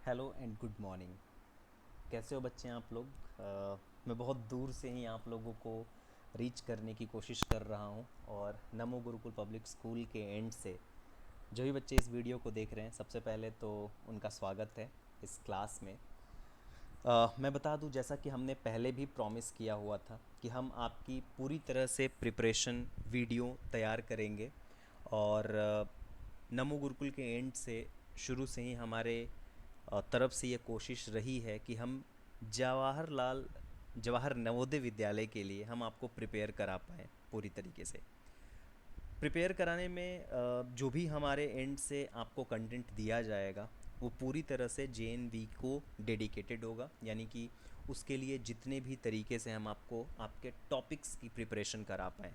Hello and good morning. कैसे हो बच्चे आप लोग? मैं बहुत दूर से ही आप लोगों को रीच करने की कोशिश कर रहा हूँ और नमो गुरुकुल पब्लिक स्कूल के एंड से जो भी बच्चे इस वीडियो को देख रहे हैं, सबसे पहले तो उनका स्वागत है इस क्लास में। मैं बता दूं, जैसा कि हमने पहले भी प्रॉमिस किया हुआ था कि हम आपकी पूरी तरह से प्रिपरेशन वीडियो तैयार करेंगे और नमो गुरुकुल के एंड से शुरू से ही हमारे तरफ से ये कोशिश रही है कि हम जवाहर नवोदय विद्यालय के लिए हम आपको प्रिपेयर करा पाएँ पूरी तरीके से। प्रिपेयर कराने में जो भी हमारे एंड से आपको कंटेंट दिया जाएगा वो पूरी तरह से जेएनवी को डेडिकेटेड होगा, यानी कि उसके लिए जितने भी तरीके से हम आपको आपके टॉपिक्स की प्रिपरेशन करा पाएँ।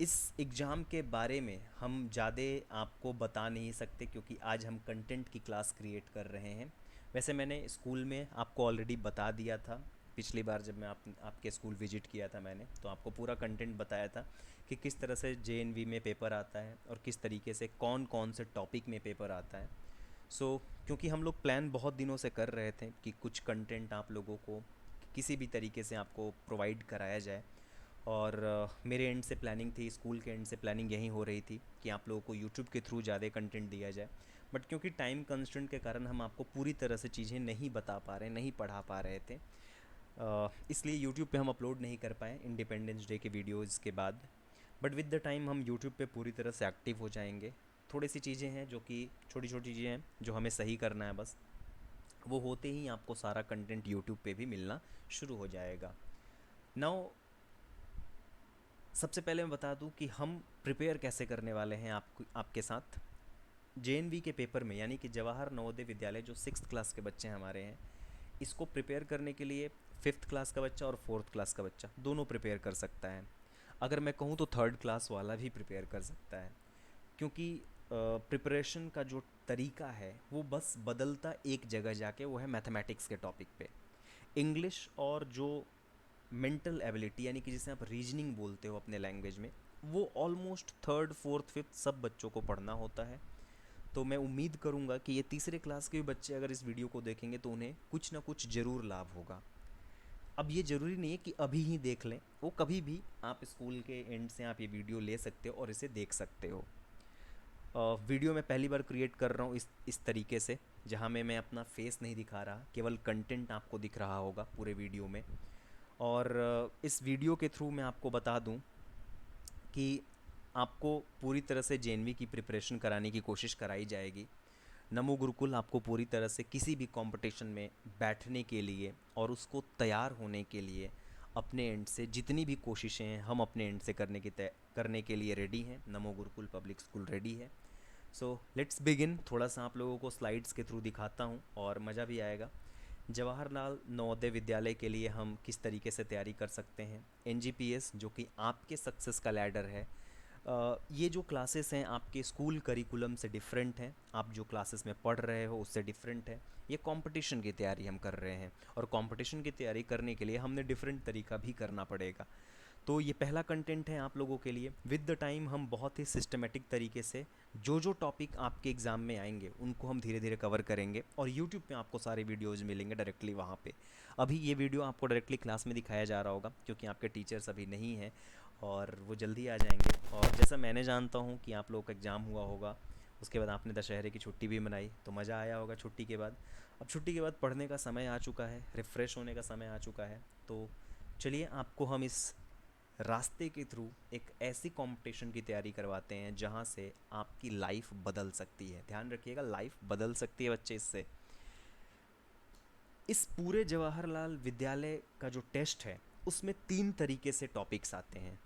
इस एग्ज़ाम के बारे में हम ज़्यादा आपको बता नहीं सकते क्योंकि आज हम कंटेंट की क्लास क्रिएट कर रहे हैं। वैसे मैंने स्कूल में आपको ऑलरेडी बता दिया था, पिछली बार जब मैं आपके स्कूल विजिट किया था मैंने तो आपको पूरा कंटेंट बताया था कि किस तरह से जेएनवी में पेपर आता है और किस तरीके से कौन कौन से टॉपिक में पेपर आता है। क्योंकि हम लोग प्लान बहुत दिनों से कर रहे थे कि कुछ कंटेंट आप लोगों को किसी भी तरीके से आपको प्रोवाइड कराया जाए, और मेरे एंड से प्लानिंग थी, स्कूल के एंड से प्लानिंग यही हो रही थी कि आप लोगों को यूट्यूब के थ्रू ज़्यादा कंटेंट दिया जाए। बट क्योंकि टाइम कंस्ट्रेंट के कारण हम आपको पूरी तरह से चीज़ें नहीं बता पा रहे, नहीं पढ़ा पा रहे थे, इसलिए यूट्यूब पे हम अपलोड नहीं कर पाए इंडिपेंडेंस डे के वीडियोज़ के बाद। बट विद द टाइम हम यूट्यूब पे पूरी तरह से एक्टिव हो जाएंगे। थोड़ी सी चीज़ें हैं जो कि छोटी छोटी चीज़ें हैं जो हमें सही करना है, बस वो होते ही आपको सारा कंटेंट यूट्यूब पे भी मिलना शुरू हो जाएगा। नाउ सबसे पहले मैं बता दूं कि हम प्रिपेयर कैसे करने वाले हैं आपके साथ जेएनवी के पेपर में, यानी कि जवाहर नवोदय विद्यालय जो 6th क्लास के बच्चे हमारे हैं, इसको प्रिपेयर करने के लिए 5th क्लास का बच्चा और 4th क्लास का बच्चा दोनों प्रिपेयर कर सकता है। अगर मैं कहूँ तो 3rd क्लास वाला भी प्रिपेयर कर सकता है, क्योंकि प्रिपरेशन का जो तरीका है वो बस बदलता एक जगह जाके, वो है मैथमेटिक्स के टॉपिक पे। इंग्लिश और जो मेंटल एबिलिटी, यानी कि जिसे आप रीजनिंग बोलते हो अपने लैंग्वेज में, वो ऑलमोस्ट 3rd 4th 5th सब बच्चों को पढ़ना होता है। तो मैं उम्मीद करूँगा कि ये तीसरे क्लास के भी बच्चे अगर इस वीडियो को देखेंगे तो उन्हें कुछ ना कुछ ज़रूर लाभ होगा। अब ये ज़रूरी नहीं है कि अभी ही देख लें, वो कभी भी आप स्कूल के एंड से आप ये वीडियो ले सकते हो और इसे देख सकते हो। वीडियो मैं पहली बार क्रिएट कर रहा हूँ इस तरीके से, जहाँ में मैं अपना फेस नहीं दिखा रहा, केवल कंटेंट आपको दिख रहा होगा पूरे वीडियो में। और इस वीडियो के थ्रू मैं आपको बता दूं कि आपको पूरी तरह से जेएनवी की प्रिपरेशन कराने की कोशिश कराई जाएगी। नमो गुरुकुल आपको पूरी तरह से किसी भी कंपटीशन में बैठने के लिए और उसको तैयार होने के लिए अपने एंड से जितनी भी कोशिशें हैं हम अपने एंड से करने के लिए रेडी हैं। नमो गुरुकुल पब्लिक स्कूल रेडी है। So let's begin. थोड़ा सा आप लोगों को स्लाइड्स के थ्रू दिखाता हूँ और मज़ा भी आएगा। जवाहरलाल नवोदय विद्यालय के लिए हम किस तरीके से तैयारी कर सकते हैं, एनजीपीएस जो कि आपके सक्सेस का लैडर है। ये जो क्लासेस हैं आपके स्कूल करिकुलम से डिफरेंट हैं, आप जो क्लासेस में पढ़ रहे हो उससे डिफरेंट है। ये कंपटीशन की तैयारी हम कर रहे हैं और कंपटीशन की तैयारी करने के लिए हमने डिफरेंट तरीका भी करना पड़ेगा। तो ये पहला कंटेंट है आप लोगों के लिए। विद द टाइम हम बहुत ही सिस्टमेटिक तरीके से जो जो टॉपिक आपके एग्ज़ाम में आएंगे उनको हम धीरे धीरे कवर करेंगे और यूट्यूब पे आपको सारे वीडियोज़ मिलेंगे डायरेक्टली वहाँ पे। अभी ये वीडियो आपको डायरेक्टली क्लास में दिखाया जा रहा होगा क्योंकि आपके टीचर्स अभी नहीं हैं और वो जल्दी आ जाएंगे। और जैसा मैंने जानता हूँ कि आप लोगों का एग्ज़ाम हुआ होगा, उसके बाद आपने दशहरे की छुट्टी भी मनाई तो मज़ा आया होगा छुट्टी के बाद। अब छुट्टी के बाद पढ़ने का समय आ चुका है, रिफ़्रेश होने का समय आ चुका है। तो चलिए आपको हम इस रास्ते के थ्रू एक ऐसी कंपटीशन की तैयारी करवाते हैं जहां से आपकी लाइफ बदल सकती है। ध्यान रखिएगा, लाइफ बदल सकती है बच्चे इससे। इस पूरे जवाहरलाल विद्यालय का जो टेस्ट है उसमें 3 तरीके से टॉपिक्स आते हैं।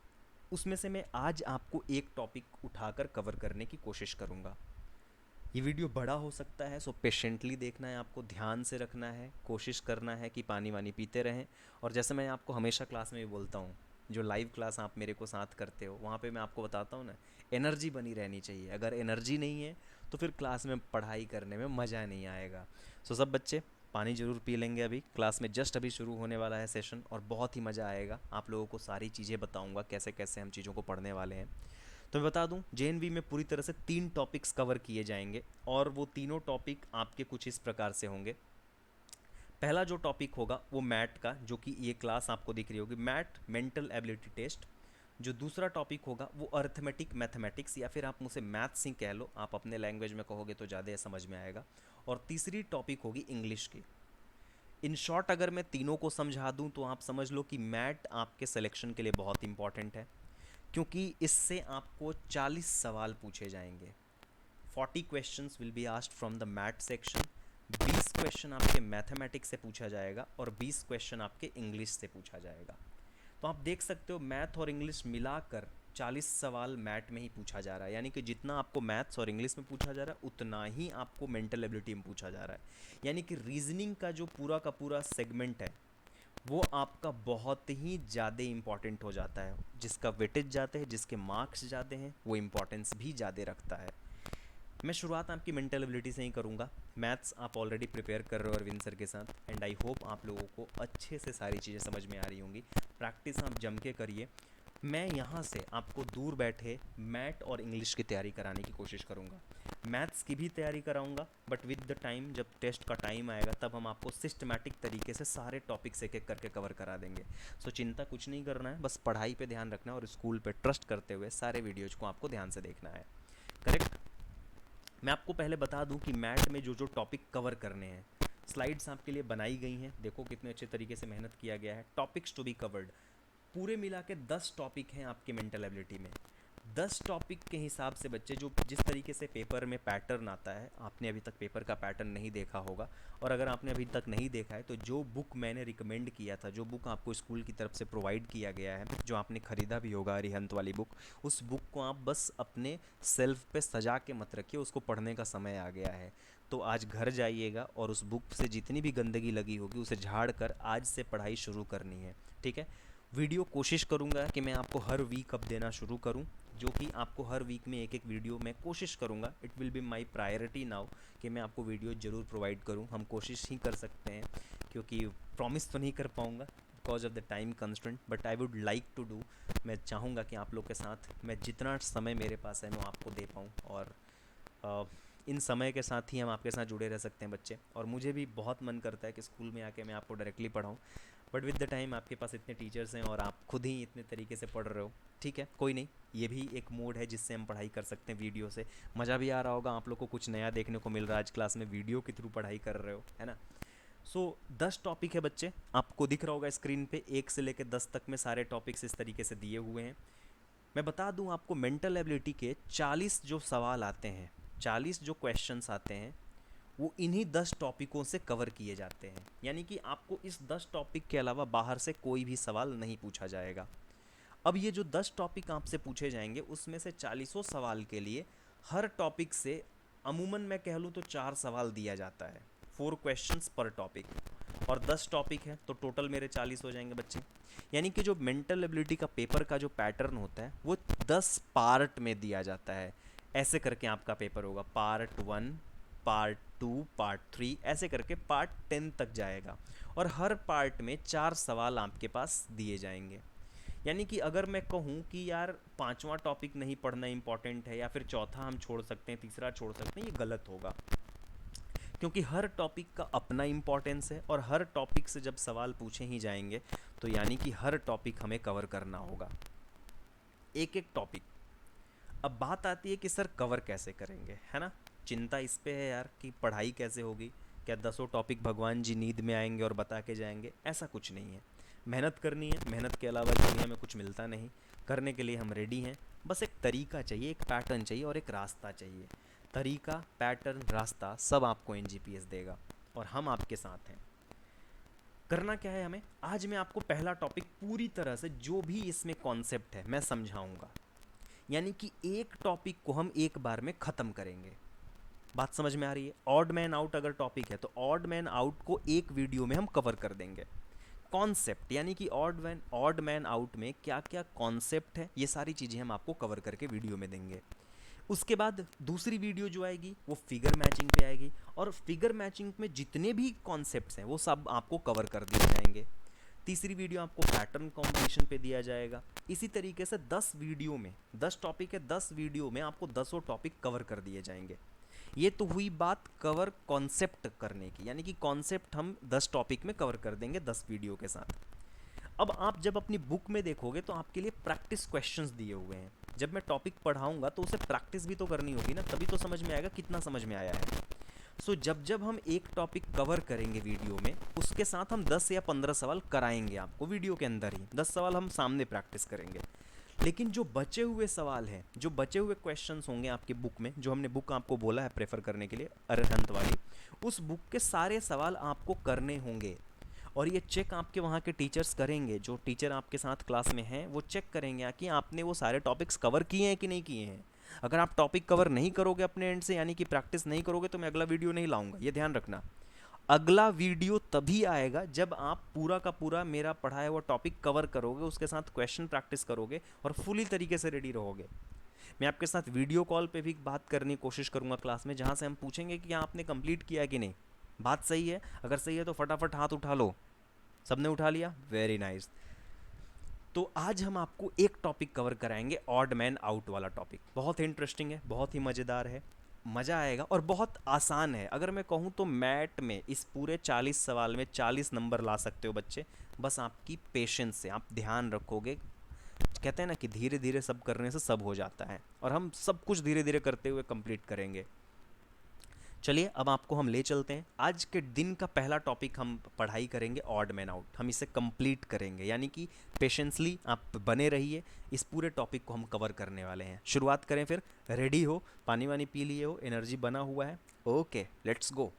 उसमें से मैं आज आपको एक टॉपिक उठाकर कवर करने की कोशिश करूँगा। ये वीडियो बड़ा हो सकता है, सो पेशेंटली देखना है, आपको ध्यान से रखना है, कोशिश करना है कि पानी वानी पीते रहें। और जैसे मैं आपको हमेशा क्लास में भी बोलता हूँ, जो लाइव क्लास आप मेरे को साथ करते हो वहाँ पे मैं आपको बताता हूँ ना, एनर्जी बनी रहनी चाहिए। अगर एनर्जी नहीं है तो फिर क्लास में पढ़ाई करने में मज़ा नहीं आएगा। सो सब बच्चे पानी ज़रूर पी लेंगे। अभी क्लास में जस्ट अभी शुरू होने वाला है सेशन और बहुत ही मज़ा आएगा। आप लोगों को सारी चीज़ें बताऊँगा कैसे कैसे हम चीज़ों को पढ़ने वाले हैं। तो मैं बता दूं जेएनवी में पूरी तरह से 3 टॉपिक्स कवर किए जाएंगे और वो तीनों टॉपिक आपके कुछ इस प्रकार से होंगे। पहला जो टॉपिक होगा वो मैट का, जो कि ये क्लास आपको दिख रही होगी, मैट मेंटल एबिलिटी टेस्ट। जो दूसरा टॉपिक होगा वो अर्थमेटिक मैथमेटिक्स, या फिर आप मुझे मैथ्स ही कह लो, आप अपने लैंग्वेज में कहोगे तो ज़्यादा समझ में आएगा। और तीसरी टॉपिक होगी इंग्लिश की। इन शॉर्ट अगर मैं तीनों को समझा दूं तो आप समझ लो कि मैट आपके सिलेक्शन के लिए बहुत इंपॉर्टेंट है, क्योंकि इससे आपको 40 सवाल पूछे जाएंगे। 40 questions will be asked from the math section. 20 question आपके मैथमेटिक्स से पूछा जाएगा और 20 क्वेश्चन आपके इंग्लिश से पूछा जाएगा। तो आप देख सकते हो मैथ और इंग्लिश मिलाकर 40 सवाल मैथ में ही पूछा जा रहा है, यानी कि जितना आपको मैथ्स और इंग्लिश में पूछा जा रहा है उतना ही आपको मेंटल एबिलिटी में पूछा जा रहा है। यानी कि रीजनिंग का जो पूरा का पूरा सेगमेंट है वो आपका बहुत ही ज़्यादा इंपॉर्टेंट हो जाता है। जिसका वेटेज जाते हैं, जिसके मार्क्स ज़्यादा हैं, वो इम्पोर्टेंस भी ज़्यादा रखता है। मैं शुरुआत आपकी मेंटल एबिलिटी से ही करूँगा। मैथ्स आप ऑलरेडी प्रिपेयर कर रहे हो अरविंद सर के साथ, एंड आई होप आप लोगों को अच्छे से सारी चीज़ें समझ में आ रही होंगी। प्रैक्टिस आप जम के करिए। मैं यहाँ से आपको दूर बैठे मैथ और इंग्लिश की तैयारी कराने की कोशिश करूँगा। मैथ्स की भी तैयारी कराऊंगा, बट विद द टाइम जब टेस्ट का टाइम आएगा तब हम आपको सिस्टमैटिक तरीके से सारे टॉपिक्स एक एक करके कवर करा देंगे। सो चिंता कुछ नहीं करना है, बस पढ़ाई पे ध्यान रखना है और स्कूल पे ट्रस्ट करते हुए सारे वीडियोज़ को आपको ध्यान से देखना है। करेक्ट। मैं आपको पहले बता दूं कि मैथ में जो जो टॉपिक कवर करने हैं, स्लाइड्स आपके लिए बनाई गई हैं। देखो कितने अच्छे तरीके से मेहनत किया गया है। टॉपिक्स टू बी कवर्ड, पूरे मिला के 10 टॉपिक हैं आपके मेंटल एबिलिटी में। 10 टॉपिक के हिसाब से बच्चे, जो जिस तरीके से पेपर में पैटर्न आता है, आपने अभी तक पेपर का पैटर्न नहीं देखा होगा, और अगर आपने अभी तक नहीं देखा है तो जो बुक मैंने रिकमेंड किया था, जो बुक आपको स्कूल की तरफ से प्रोवाइड किया गया है, जो आपने ख़रीदा भी होगा, अरिहंत वाली बुक, उस बुक को आप बस अपने सेल्फ पे सजा के मत रखिए, उसको पढ़ने का समय आ गया है। तो आज घर जाइएगा और उस बुक से जितनी भी गंदगी लगी होगी उसे झाड़ कर आज से पढ़ाई शुरू करनी है, ठीक है। वीडियो कोशिश करूंगा कि मैं आपको हर वीक अब देना शुरू करूं, जो कि आपको हर वीक में एक एक वीडियो मैं कोशिश करूंगा। It will be my priority now कि मैं आपको वीडियो ज़रूर प्रोवाइड करूं। हम कोशिश ही कर सकते हैं, क्योंकि प्रॉमिस तो नहीं कर पाऊंगा because of the time constraint, but I would like to do. मैं चाहूँगा कि आप लोग के साथ मैं जितना समय मेरे पास है मैं आपको दे पाऊँ, और इन समय के साथ ही हम आपके साथ जुड़े रह सकते हैं बच्चे। और मुझे भी बहुत मन करता है कि स्कूल में आके मैं आपको डायरेक्टली पढ़ाऊँ, बट विद द टाइम आपके पास इतने टीचर्स हैं और आप खुद ही इतने तरीके से पढ़ रहे हो, ठीक है, कोई नहीं, ये भी एक मोड है जिससे हम पढ़ाई कर सकते हैं। वीडियो से मज़ा भी आ रहा होगा, आप लोग को कुछ नया देखने को मिल रहा है आज क्लास में, वीडियो के थ्रू पढ़ाई कर रहे हो, है ना। सो 10 टॉपिक है बच्चे, आपको दिख रहा होगा स्क्रीन पे, 1 से लेकर 10 तक में सारे टॉपिक्स इस तरीके से दिए हुए हैं। मैं बता दूं आपको, मेंटल एबिलिटी के 40 जो सवाल आते हैं, 40 जो क्वेश्चंस आते हैं, वो इन्हीं 10 टॉपिकों से कवर किए जाते हैं। यानी कि आपको इस 10 टॉपिक के अलावा बाहर से कोई भी सवाल नहीं पूछा जाएगा। अब ये जो 10 टॉपिक आपसे पूछे जाएंगे, उसमें से 40 सवाल के लिए हर टॉपिक से अमूमन मैं कह लूँ तो 4 सवाल दिया जाता है, 4 क्वेश्चंस पर टॉपिक, और 10 टॉपिक है तो टोटल मेरे 40 हो जाएंगे बच्चे। यानी कि जो मेंटल एबिलिटी का पेपर का जो पैटर्न होता है वो 10 पार्ट में दिया जाता है। ऐसे करके आपका पेपर होगा, पार्ट 1, पार्ट 2, पार्ट 3, ऐसे करके पार्ट 10 तक जाएगा, और हर पार्ट में 4 सवाल आपके पास दिए जाएंगे। यानी कि अगर मैं कहूँ कि यार 5वां टॉपिक नहीं पढ़ना इंपॉर्टेंट है, या फिर चौथा हम छोड़ सकते हैं, तीसरा छोड़ सकते हैं, ये गलत होगा, क्योंकि हर टॉपिक का अपना इम्पोर्टेंस है, और हर टॉपिक से जब सवाल पूछे ही जाएंगे तो यानी कि हर टॉपिक हमें कवर करना होगा, एक एक टॉपिक। अब बात आती है कि सर कवर कैसे करेंगे, है ना। चिंता इस पे है यार कि पढ़ाई कैसे होगी, क्या 10 टॉपिक भगवान जी नींद में आएंगे और बता के जाएंगे, ऐसा कुछ नहीं है। मेहनत करनी है, मेहनत के अलावा दुनिया में कुछ मिलता नहीं, करने के लिए हम रेडी हैं। बस एक तरीका चाहिए, एक पैटर्न चाहिए और एक रास्ता चाहिए। तरीका, पैटर्न, रास्ता सब आपको एनजीपीएस देगा, और हम आपके साथ हैं। करना क्या है हमें, आज मैं आपको पहला टॉपिक पूरी तरह से जो भी इसमें कॉन्सेप्ट है मैं समझाऊंगा। यानी कि एक टॉपिक को हम एक बार में ख़त्म करेंगे। बात समझ में आ रही है। ऑड मैन आउट अगर टॉपिक है तो ऑड मैन आउट को एक वीडियो में हम कवर कर देंगे। कॉन्सेप्ट, यानी कि ऑड मैन आउट में क्या क्या कॉन्सेप्ट है, ये सारी चीज़ें हम आपको कवर करके वीडियो में देंगे। उसके बाद दूसरी वीडियो जो आएगी वो फिगर मैचिंग पे आएगी, और फिगर मैचिंग में जितने भी कॉन्सेप्ट्स हैं वो सब आपको कवर कर दिए जाएंगे। तीसरी वीडियो आपको पैटर्न कॉम्बिनेशन पे दिया जाएगा। इसी तरीके से 10 वीडियो में 10 टॉपिक है, 10 वीडियो में आपको 10 टॉपिक कवर कर दिए जाएंगे। ये तो हुई बात कवर कॉन्सेप्ट करने की, यानी कि कॉन्सेप्ट हम 10 टॉपिक में कवर कर देंगे 10 वीडियो के साथ। अब आप जब अपनी बुक में देखोगे तो आपके लिए प्रैक्टिस क्वेश्चंस दिए हुए हैं। जब मैं टॉपिक पढ़ाऊंगा तो उसे प्रैक्टिस भी तो करनी होगी ना, तभी तो समझ में आएगा कितना समझ में आया है। सो जब हम एक टॉपिक कवर करेंगे वीडियो में, उसके साथ हम 10 या 15 सवाल कराएंगे आपको वीडियो के अंदर ही। 10 सवाल हम सामने प्रैक्टिस करेंगे, लेकिन जो बचे हुए सवाल हैं, जो बचे हुए क्वेश्चंस होंगे आपके बुक में, जो हमने बुक आपको बोला है प्रेफर करने के लिए अरिहंत वाली, उस बुक के सारे सवाल आपको करने होंगे। और ये चेक आपके वहाँ के टीचर्स करेंगे, जो टीचर आपके साथ क्लास में हैं वो चेक करेंगे कि आपने वो सारे टॉपिक्स कवर किए हैं कि नहीं किए हैं। अगर आप टॉपिक कवर नहीं करोगे अपने एंड से, यानी कि प्रैक्टिस नहीं करोगे, तो मैं अगला वीडियो नहीं लाऊंगा, ये ध्यान रखना। अगला वीडियो तभी आएगा जब आप पूरा का पूरा मेरा पढ़ाया हुआ टॉपिक कवर करोगे, उसके साथ क्वेश्चन प्रैक्टिस करोगे और फुली तरीके से रेडी रहोगे। मैं आपके साथ वीडियो कॉल पे भी बात करने की कोशिश करूंगा क्लास में, जहां से हम पूछेंगे कि आपने कंप्लीट किया कि नहीं। बात सही है? अगर सही है तो फटाफट हाथ उठा लो। सबने उठा लिया? Very nice. तो आज हम आपको एक टॉपिक कवर कराएंगे, ऑड मैन आउट वाला टॉपिक। बहुत इंटरेस्टिंग है, बहुत ही मज़ेदार है, मज़ा आएगा और बहुत आसान है। अगर मैं कहूँ तो मैट में इस पूरे 40 सवाल में 40 नंबर ला सकते हो बच्चे, बस आपकी पेशेंस से। आप ध्यान रखोगे, कहते हैं ना कि धीरे धीरे सब करने से सब हो जाता है, और हम सब कुछ धीरे धीरे करते हुए कंप्लीट करेंगे। चलिए अब आपको हम ले चलते हैं। आज के दिन का पहला टॉपिक हम पढ़ाई करेंगे ऑड मैन आउट। हम इसे कंप्लीट करेंगे, यानी कि पेशेंसली आप बने रहिए, इस पूरे टॉपिक को हम कवर करने वाले हैं। शुरुआत करें फिर। रेडी हो? पानी वानी पी लिए हो? एनर्जी बना हुआ है? Okay, let's go.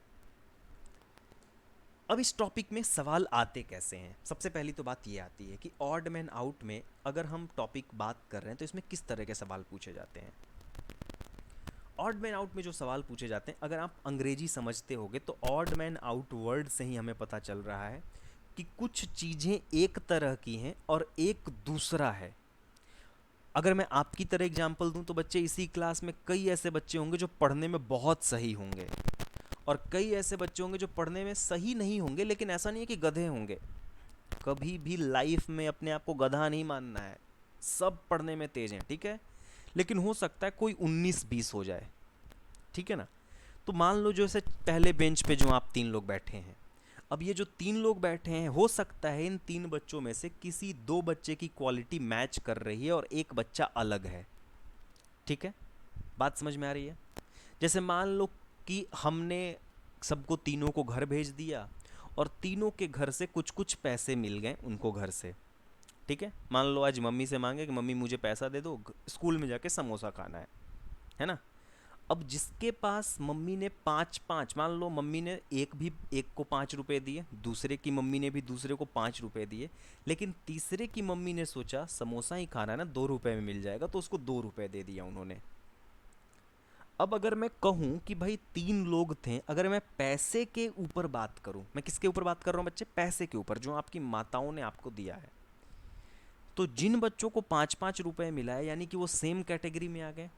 अब इस टॉपिक में सवाल आते कैसे हैं? सबसे पहली तो बात ये आती है कि ऑड मैन आउट में अगर हम टॉपिक बात कर रहे हैं तो इसमें किस तरह के सवाल पूछे जाते हैं। ऑड मैन आउट में जो सवाल पूछे जाते हैं, अगर आप अंग्रेजी समझते होगे तो ऑड मैन आउट वर्ड से ही हमें पता चल रहा है कि कुछ चीज़ें एक तरह की हैं और एक दूसरा है। अगर मैं आपकी तरह एग्जांपल दूं तो बच्चे, इसी क्लास में कई ऐसे बच्चे होंगे जो पढ़ने में बहुत सही होंगे, और कई ऐसे बच्चे होंगे जो पढ़ने में सही नहीं होंगे, लेकिन ऐसा नहीं है कि गधे होंगे। कभी भी लाइफ में अपने आप को गधा नहीं मानना है। सब पढ़ने में तेज हैं, ठीक है, लेकिन हो सकता है कोई 19-20 हो जाए, ठीक है ना। तो मान लो जैसे पहले बेंच पे जो आप 3 लोग बैठे हैं, अब ये जो 3 लोग बैठे हैं, हो सकता है इन 3 बच्चों में से किसी 2 बच्चे की क्वालिटी मैच कर रही है और एक बच्चा अलग है, ठीक है। बात समझ में आ रही है? जैसे मान लो कि हमने सबको, तीनों को घर भेज दिया और तीनों के घर से कुछ कुछ पैसे मिल गए उनको घर से, ठीक है। मान लो आज मम्मी से मांगे कि मम्मी मुझे पैसा दे दो, स्कूल में जाके समोसा खाना है ना। अब जिसके पास मम्मी ने 5-5, मान लो मम्मी ने एक को 5 रुपए दिए, दूसरे की मम्मी ने भी दूसरे को 5 रुपए दिए, लेकिन तीसरे की मम्मी ने सोचा समोसा ही खाना है ना, 2 रुपए में मिल जाएगा, तो उसको 2 रुपए दे दिया उन्होंने। अब अगर मैं कहूँ कि भाई 3 लोग थे, अगर मैं पैसे के ऊपर बात करूँ, मैं किसके ऊपर बात कर रहा हूँ बच्चे? पैसे के ऊपर, जो आपकी माताओं ने आपको दिया है। तो जिन बच्चों को 5-5 रुपए मिला है, यानी कि वो सेम कैटेगरी में आ गए।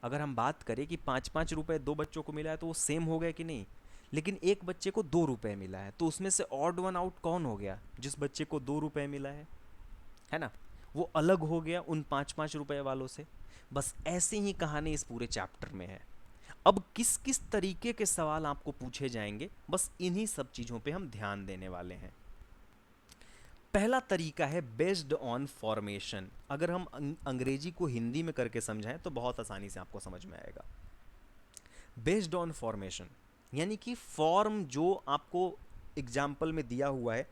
अगर हम बात करें कि 5-5 रुपए 2 बच्चों को मिला है तो वो सेम हो गए कि नहीं, लेकिन एक बच्चे को 2 रुपए मिला है, तो उसमें से ऑड वन आउट कौन हो गया? जिस बच्चे को 2 रुपए मिला है ना, वो अलग हो गया उन 5-5 रुपए वालों से। बस ऐसे ही कहानी इस पूरे चैप्टर में है। अब किस किस तरीके के सवाल आपको पूछे जाएंगे, बस इन्हीं सब चीज़ों पे हम ध्यान देने वाले हैं। पहला तरीका है बेस्ड ऑन फॉर्मेशन। अगर हम अंग्रेजी को हिंदी में करके समझाएं तो बहुत आसानी से आपको समझ में आएगा। बेस्ड ऑन फॉर्मेशन यानी कि फॉर्म जो आपको एग्जाम्पल में दिया हुआ है।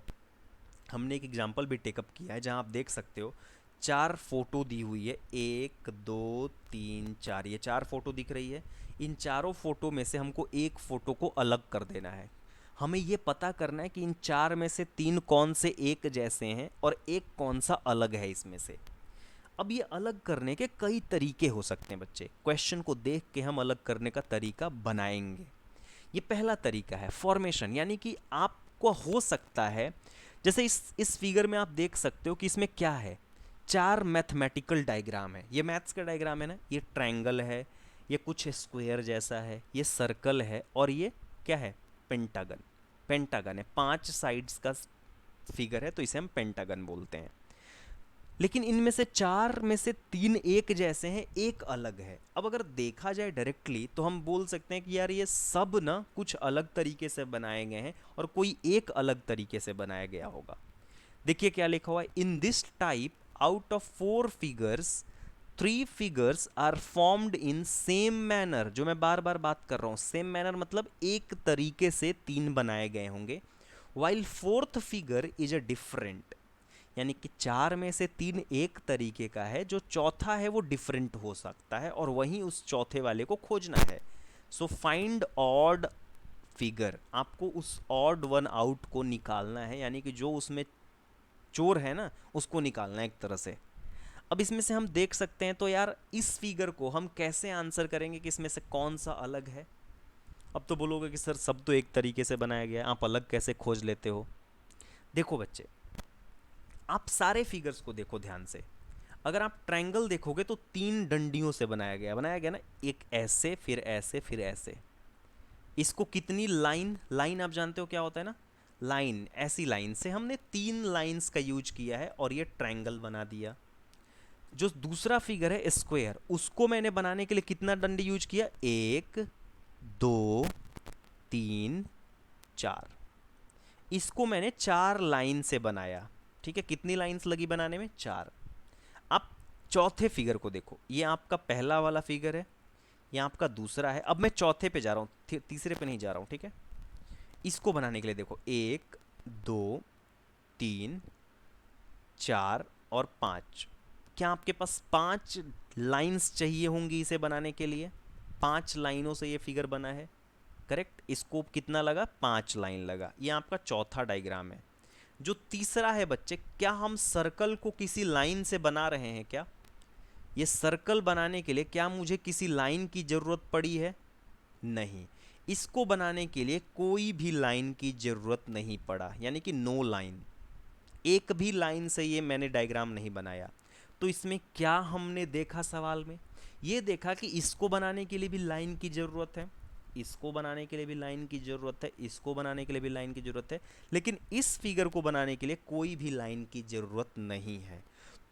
हमने एक एग्जाम्पल भी टेकअप किया है जहां आप देख सकते हो 4 फोटो दी हुई है, 1 2 3 4, ये 4 फोटो दिख रही है। इन चारों फोटो में से हमको एक फोटो को अलग कर देना है। हमें ये पता करना है कि इन 4 में से 3 कौन से एक जैसे हैं और एक कौन सा अलग है इसमें से। अब ये अलग करने के कई तरीके हो सकते हैं बच्चे, क्वेश्चन को देख के हम अलग करने का तरीका बनाएंगे। ये पहला तरीका है फॉर्मेशन, यानी कि आपको हो सकता है, जैसे इस फिगर में आप देख सकते हो कि इसमें क्या है, 4 मैथमेटिकल डायग्राम है। ये मैथ्स का डायग्राम है ना, ये ट्रायंगल है, ये कुछ स्क्वायर जैसा है, ये सर्कल है, और ये क्या है? पेंटागन। पेंटागन है, 5 साइड्स का फिगर है तो इसे हम पेंटागन बोलते हैं। लेकिन इनमें से चार में से तीन एक जैसे हैं, एक अलग है। अब अगर देखा जाए डायरेक्टली तो हम बोल सकते हैं कि यार ये सब ना कुछ अलग तरीके से बनाए गए हैं और कोई एक अलग तरीके से बनाया गया होगा। देखिए क्या लिखा हुआ है, in this type out of 4 figures 3 figures are formed in same manner. जो मैं बार बार बात कर रहा हूँ, सेम मैनर मतलब एक तरीके से 3 बनाए गए होंगे। While 4th figure is a different, यानी कि 4 में से 3 एक तरीके का है, जो चौथा है वो डिफरेंट हो सकता है और वहीं उस चौथे वाले को खोजना है। सो फाइंड ऑड फिगर, आपको उस ऑड वन आउट को निकालना है, यानी कि जो उसमें चोर है ना उसको निकालना है एक तरह से। अब इसमें से हम देख सकते हैं तो यार इस फिगर को हम कैसे आंसर करेंगे कि इसमें से कौन सा अलग है। अब तो बोलोगे कि सर सब तो एक तरीके से बनाया गया है, आप अलग कैसे खोज लेते हो। देखो बच्चे, आप सारे फिगर्स को देखो ध्यान से। अगर आप ट्रायंगल देखोगे तो 3 डंडियों से बनाया गया ना, एक ऐसे फिर ऐसे फिर ऐसे। इसको कितनी लाइन, लाइन आप जानते हो क्या होता है ना, लाइन, ऐसी लाइन से हमने 3 लाइंस का यूज किया है और ये ट्रायंगल बना दिया। जो दूसरा फिगर है स्क्वायर, उसको मैंने बनाने के लिए कितना डंडी यूज किया, 1 2 3 4। इसको मैंने 4 लाइन से बनाया। ठीक है, कितनी लाइंस लगी बनाने में, 4। अब चौथे फिगर को देखो, ये आपका पहला वाला फिगर है, ये आपका दूसरा है। अब मैं चौथे पे जा रहा हूँ, तीसरे पे नहीं जा रहा हूँ। ठीक है, इसको बनाने के लिए देखो 1 2 3 4 और 5। क्या आपके पास 5 लाइंस चाहिए होंगी इसे बनाने के लिए? 5 लाइनों से ये फिगर बना है, करेक्ट। इसको कितना लगा, 5 लाइन लगा। ये आपका चौथा डायग्राम है। जो तीसरा है बच्चे, क्या हम सर्कल को किसी लाइन से बना रहे हैं क्या? ये सर्कल बनाने के लिए क्या मुझे किसी लाइन की जरूरत पड़ी है? नहीं, इसको बनाने के लिए कोई भी लाइन की जरूरत नहीं पड़ा, यानी कि नो लाइन। एक भी लाइन से ये मैंने डायग्राम नहीं बनाया। तो इसमें क्या हमने देखा सवाल में, ये देखा कि इसको बनाने के लिए भी लाइन की ज़रूरत है, इसको बनाने के लिए भी लाइन की ज़रूरत है, इसको बनाने के लिए भी लाइन की ज़रूरत है, लेकिन इस फिगर को बनाने के लिए कोई भी लाइन की ज़रूरत नहीं है।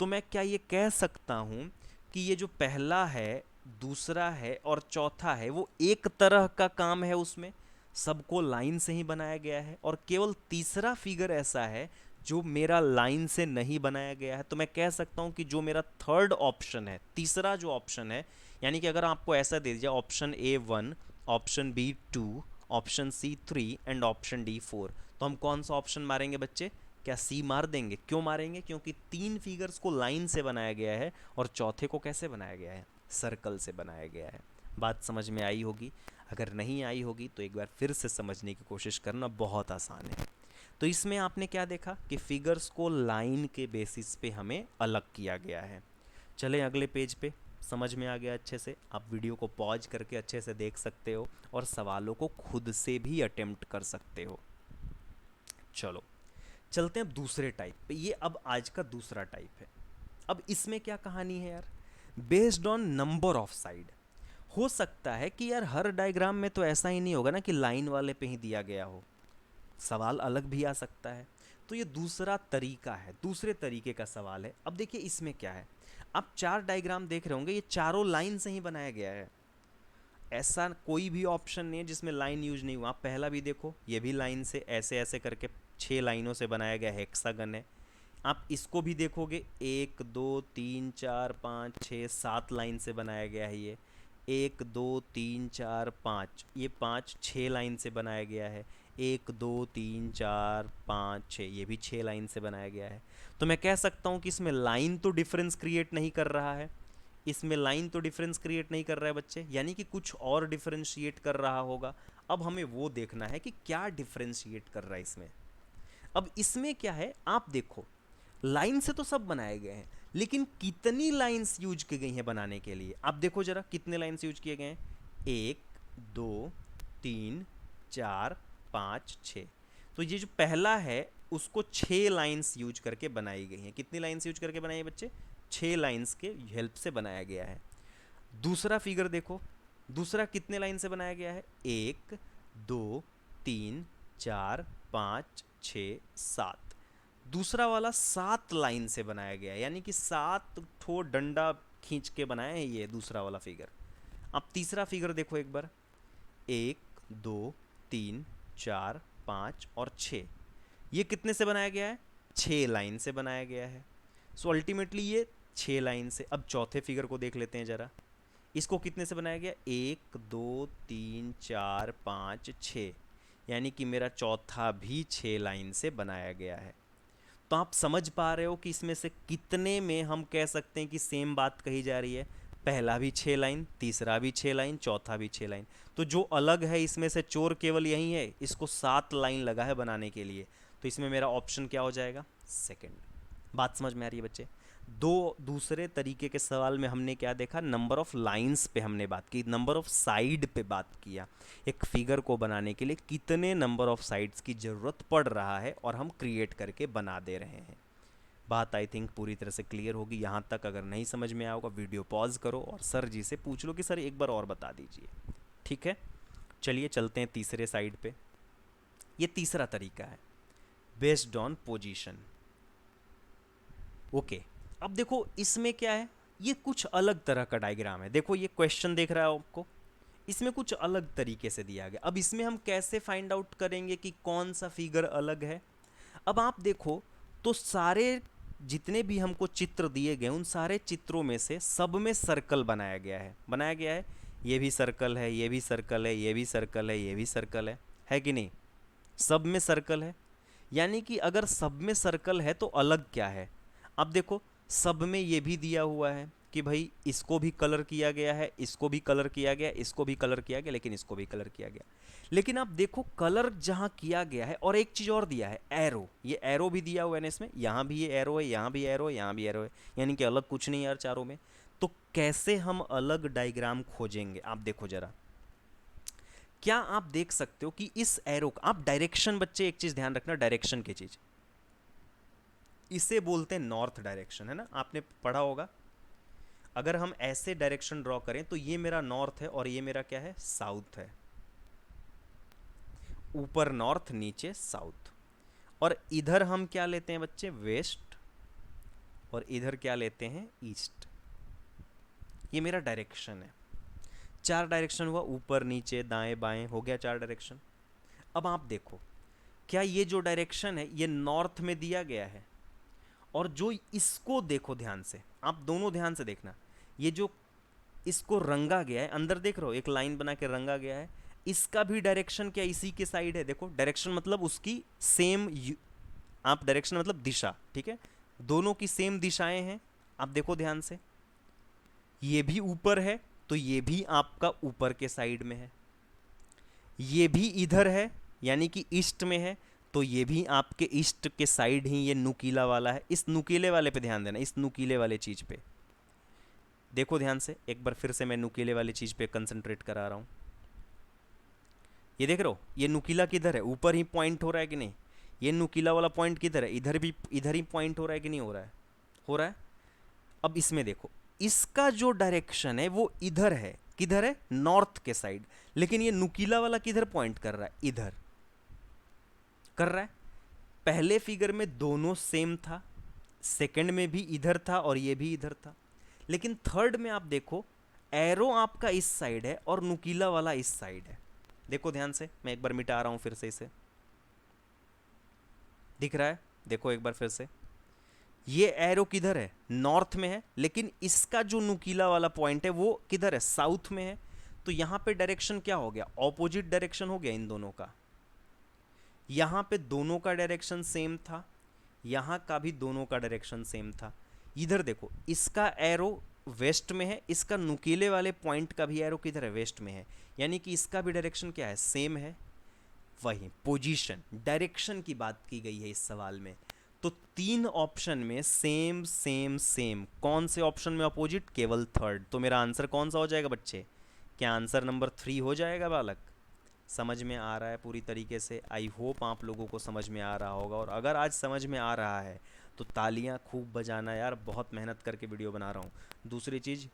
तो मैं क्या ये कह सकता हूँ कि ये जो पहला है, दूसरा है और चौथा है वो एक तरह का काम है, उसमें सबको लाइन से ही बनाया गया है, और केवल तीसरा फिगर ऐसा है जो मेरा लाइन से नहीं बनाया गया है। तो मैं कह सकता हूं कि जो मेरा थर्ड ऑप्शन है, तीसरा जो ऑप्शन है, यानी कि अगर आपको ऐसा दे दिया option A 1, option B 2, option C 3 and option D 4, तो हम कौन सा ऑप्शन मारेंगे बच्चे? क्या C मार देंगे? क्यों मारेंगे? क्योंकि 3 फिगर्स को लाइन से बनाया गया है और चौथे को कैसे बनाया गया है, सर्कल से बनाया गया है। बात समझ में आई होगी। अगर नहीं आई होगी तो एक बार फिर से समझने की कोशिश करना, बहुत आसान है। तो इसमें आपने क्या देखा कि फिगर्स को लाइन के बेसिस पे हमें अलग किया गया है। चलें अगले पेज पे। समझ में आ गया अच्छे से? आप वीडियो को पॉज करके अच्छे से देख सकते हो और सवालों को खुद से भी अटेम्प्ट कर सकते हो। चलो चलते हैं अब दूसरे टाइप पे। ये अब आज का दूसरा टाइप है। अब इसमें क्या कहानी है यार, based on number of side. हो सकता है कि यार हर डायग्राम में तो ऐसा ही नहीं होगा ना कि लाइन वाले पे ही दिया गया हो, सवाल अलग भी आ सकता है। तो ये दूसरा तरीका है, दूसरे तरीके का सवाल है। अब देखिए इसमें क्या है, आप 4 डायग्राम देख रहे होंगे, ये चारों लाइन से ही बनाया गया है। ऐसा कोई भी ऑप्शन नहीं है जिसमें लाइन यूज नहीं हुआ। आप पहला भी देखो, ये भी लाइन से ऐसे ऐसे करके 6 लाइनों से बनाया गया हेक्सागन है। आप इसको भी देखोगे, 1 2 3 4 5 6 7 लाइन से बनाया गया है। ये 1 2 3 4 5, ये 5 6 लाइन से बनाया गया है। 1 2 3 4 5 6, ये भी 6 लाइन से बनाया गया है। तो मैं कह सकता हूँ कि इसमें लाइन तो डिफरेंस क्रिएट नहीं कर रहा है, इसमें लाइन तो डिफरेंस क्रिएट नहीं कर रहा है बच्चे, यानी कि कुछ और डिफरेंशिएट कर रहा होगा। अब हमें वो देखना है कि क्या डिफरेंशिएट कर रहा है इसमें। अब इसमें क्या है, आप देखो, लाइन से तो सब बनाए गए हैं, लेकिन कितनी लाइंस यूज की गई हैं बनाने के लिए? आप देखो जरा, कितने लाइंस यूज किए गए हैं, 1 2 3 4 5 6। तो ये जो पहला है उसको 6 लाइंस यूज करके बनाई गई हैं। कितनी लाइंस यूज करके बनाई है बच्चे? 6 लाइंस के हेल्प से बनाया गया है। दूसरा फिगर देखो, दूसरा कितने लाइन से बनाया गया है, 1 2 3 4 5 6 7। दूसरा वाला 7 लाइन से बनाया गया है, यानी कि 7 ठो डंडा खींच के बनाया है ये दूसरा वाला फिगर। अब तीसरा फिगर देखो एक बार, 1 2 3 4 5 और 6, ये कितने से बनाया गया है? 6 लाइन से बनाया गया है। सो अल्टीमेटली ये 6 लाइन से। अब चौथे फिगर को देख लेते हैं ज़रा, इसको कितने से बनाया गया? 1 2 3 4 5 6, यानी कि मेरा चौथा भी 6 लाइन से बनाया गया है। तो आप समझ पा रहे हो कि इसमें से कितने में हम कह सकते हैं कि सेम बात कही जा रही है। पहला भी 6 लाइन, तीसरा भी 6 लाइन, चौथा भी 6 लाइन। तो जो अलग है इसमें से चोर केवल यही है, इसको 7 लाइन लगा है बनाने के लिए। तो इसमें मेरा ऑप्शन क्या हो जाएगा? सेकंड। बात समझ में आ रही है बच्चे? दो दूसरे तरीके के सवाल में हमने क्या देखा? नंबर ऑफ लाइंस पे हमने बात की, नंबर ऑफ साइड पे बात किया। एक फिगर को बनाने के लिए कितने नंबर ऑफ साइड्स की ज़रूरत पड़ रहा है और हम क्रिएट करके बना दे रहे हैं। बात आई थिंक पूरी तरह से क्लियर होगी। यहाँ तक अगर नहीं समझ में आया होगा वीडियो पॉज करो और सर जी से पूछ लो कि सर एक बार और बता दीजिए। ठीक है, चलिए चलते हैं तीसरे साइड पे। ये तीसरा तरीका है, बेस्ड ऑन पोजीशन। ओके, अब देखो इसमें क्या है, ये कुछ अलग तरह का डायग्राम है। देखो ये क्वेश्चन देख रहा है आपको, इसमें कुछ अलग तरीके से दिया गया। अब इसमें हम कैसे फाइंड आउट करेंगे कि कौन सा फिगर अलग है? अब आप देखो तो सारे जितने भी हमको चित्र दिए गए उन सारे चित्रों में से सब में सर्कल बनाया गया है, बनाया गया है। ये भी सर्कल है, ये भी सर्कल है, ये भी सर्कल है, ये भी सर्कल है कि नहीं? सब में सर्कल है। यानी कि अगर सब में सर्कल है तो अलग क्या है? अब देखो सब में ये भी दिया हुआ है कि भाई इसको भी कलर किया गया है, इसको भी कलर किया गया, इसको भी कलर किया गया, लेकिन इसको भी कलर किया गया। लेकिन आप देखो कलर जहाँ किया गया है, और एक चीज़ और दिया है, एरो। ये एरो भी दिया हुआ है ना इसमें, यहाँ भी ये एरो है, यहाँ भी एरो है, यहाँ भी एरो है, यानी कि अलग कुछ नहीं यार चारों में। तो कैसे हम अलग डायग्राम खोजेंगे? आप देखो जरा, क्या आप देख सकते हो कि इस एरो का आप डायरेक्शन, बच्चे एक चीज़ ध्यान रखना, डायरेक्शन की चीज़, इसे बोलते हैं नॉर्थ डायरेक्शन, है ना? आपने पढ़ा होगा। अगर हम ऐसे डायरेक्शन ड्रॉ करें तो ये मेरा नॉर्थ है और ये मेरा क्या है? साउथ है। ऊपर नॉर्थ, नीचे साउथ। और इधर हम क्या लेते हैं बच्चे? वेस्ट। और इधर क्या लेते हैं? ईस्ट। ये मेरा डायरेक्शन है। 4 डायरेक्शन हुआ, ऊपर नीचे दाएं बाएं, हो गया 4 डायरेक्शन। अब आप देखो, क्या ये जो डायरेक्शन है ये नॉर्थ में दिया गया है? और जो इसको देखो ध्यान से, आप दोनों ध्यान से देखना, ये जो इसको रंगा गया है, अंदर देख रहे हो एक लाइन बना के रंगा गया है, इसका भी डायरेक्शन क्या इसी के साइड है? देखो डायरेक्शन मतलब उसकी सेम, आप डायरेक्शन मतलब दिशा, ठीक है? दोनों की सेम दिशाएं हैं। आप देखो ध्यान से, ये भी ऊपर है तो ये भी आपका ऊपर के साइड में है, ये भी इधर है यानी कि ईस्ट में है, तो ये भी आपके ईस्ट के साइड ही ये नुकीला वाला है। इस नुकीले वाले पे ध्यान देना, इस नुकीले वाले चीज़ पे देखो ध्यान से। एक बार फिर से मैं नुकीले वाली चीज़ पे कंसंट्रेट करा रहा हूँ। ये देख रहे हो, ये नुकीला किधर है? ऊपर ही पॉइंट हो रहा है कि नहीं? ये नुकीला वाला पॉइंट किधर है? इधर भी, इधर ही पॉइंट हो रहा है कि नहीं हो रहा है? हो रहा है। अब इसमें देखो, इसका जो डायरेक्शन है वो इधर है, किधर है? नॉर्थ के साइड। लेकिन ये नुकीला वाला किधर पॉइंट कर रहा है? इधर कर रहा है। पहले फिगर में दोनों सेम था, सेकंड में भी इधर था और ये भी इधर था, लेकिन थर्ड में आप देखो एरो आपका इस साइड है और नुकीला वाला इस साइड है। देखो ध्यान से, मैं एक बार मिटा रहा हूं फिर से इसे, दिख रहा है? देखो एक बार फिर से, ये एरो किधर है? नॉर्थ में है, लेकिन इसका जो नुकीला वाला पॉइंट है वो किधर है? साउथ में है। तो यहां पे डायरेक्शन क्या हो गया? ऑपोजिट डायरेक्शन हो गया इन दोनों का। यहां पे दोनों का डायरेक्शन सेम था, यहां का भी दोनों का डायरेक्शन सेम था। इधर देखो, इसका एरो वेस्ट में है, इसका नुकीले वाले पॉइंट का भी एरो किधर है? वेस्ट में है, यानी कि इसका भी डायरेक्शन क्या है? सेम है। वही पोजीशन, डायरेक्शन की बात की गई है इस सवाल में। तो 3 ऑप्शन में सेम सेम सेम, कौन से ऑप्शन में अपोजिट? केवल थर्ड। तो मेरा आंसर कौन सा हो जाएगा बच्चे? क्या आंसर नंबर 3 हो जाएगा बालक? समझ में आ रहा है पूरी तरीके से? आई होप आप लोगों को समझ में आ रहा होगा, और अगर आज समझ में आ रहा है तो तालियां खूब बजाना यार, बहुत मेहनत करके वीडियो बना रहा हूँ। दूसरी चीज़,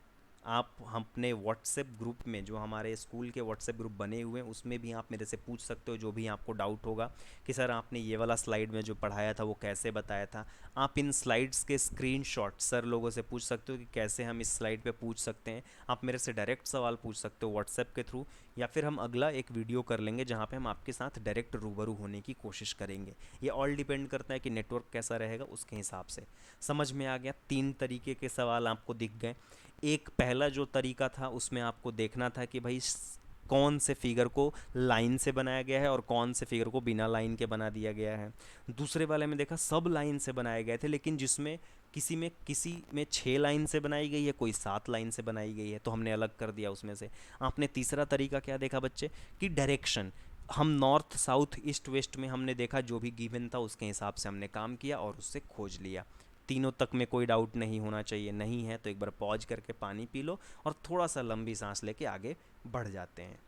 आप हम अपने व्हाट्सएप ग्रुप में, जो हमारे स्कूल के व्हाट्सएप ग्रुप बने हुए हैं, उसमें भी आप मेरे से पूछ सकते हो जो भी आपको डाउट होगा कि सर आपने ये वाला स्लाइड में जो पढ़ाया था वो कैसे बताया था। आप इन स्लाइड्स के स्क्रीनशॉट सर लोगों से पूछ सकते हो कि कैसे हम इस स्लाइड पे पूछ सकते हैं। आप मेरे से डायरेक्ट सवाल पूछ सकते हो व्हाट्सएप के थ्रू, या फिर हम अगला एक वीडियो कर लेंगे जहाँ पे हम आपके साथ डायरेक्ट रूबरू होने की कोशिश करेंगे। ये ऑल डिपेंड करता है कि नेटवर्क कैसा रहेगा, उसके हिसाब से। समझ में आ गया? 3 तरीके के सवाल आपको दिख गए। एक पहला जो तरीका था उसमें आपको देखना था कि भाई कौन से फिगर को लाइन से बनाया गया है और कौन से फिगर को बिना लाइन के बना दिया गया है। दूसरे वाले में देखा सब लाइन से बनाए गए थे, लेकिन जिसमें किसी में 6 लाइन से बनाई गई है, कोई 7 लाइन से बनाई गई है, तो हमने अलग कर दिया उसमें से। आपने तीसरा तरीका क्या देखा बच्चे, कि डायरेक्शन, हम नॉर्थ साउथ ईस्ट वेस्ट में हमने देखा, जो भी गिवन था उसके हिसाब से हमने काम किया और उससे खोज लिया। तीनों तक में कोई डाउट नहीं होना चाहिए। नहीं है तो एक बार पॉज करके पानी पी लो और थोड़ा सा लंबी सांस लेके आगे बढ़ जाते हैं।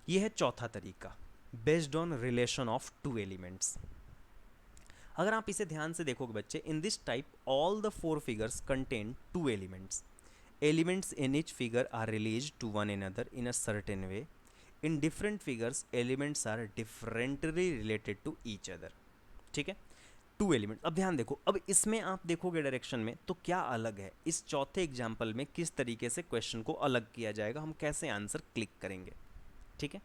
यह है चौथा तरीका, based on relation of two elements. अगर आप इसे ध्यान से देखोगे बच्चे, इन this type all the 4 figures contain 2 elements. Elements in each figure are related to one another in a certain way. In different figures, elements are differently related to each other. ठीक है, 2 element. अब ध्यान देखो, अब इसमें आप देखोगे direction में तो क्या अलग है, इस चौथे एग्जाम्पल में किस तरीके से क्वेश्चन को अलग किया जाएगा, हम कैसे आंसर क्लिक करेंगे। ठीक है,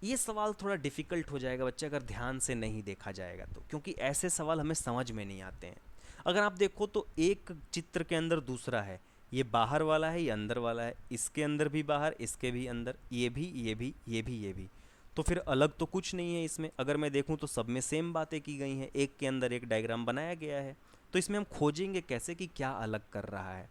ये सवाल थोड़ा डिफिकल्ट हो जाएगा बच्चे अगर ध्यान से नहीं देखा जाएगा तो, क्योंकि ऐसे सवाल हमें समझ में नहीं आते हैं। अगर आप देखो तो एक चित्र के अंदर दूसरा है, ये बाहर वाला है, ये अंदर वाला है, इसके अंदर भी बाहर, इसके भी अंदर, ये भी, ये भी, ये भी, ये भी, तो फिर अलग तो कुछ नहीं है इसमें। अगर मैं देखूं तो सब में सेम बातें की गई हैं, एक के अंदर एक डायग्राम बनाया गया है, तो इसमें हम खोजेंगे कैसे कि क्या अलग कर रहा है।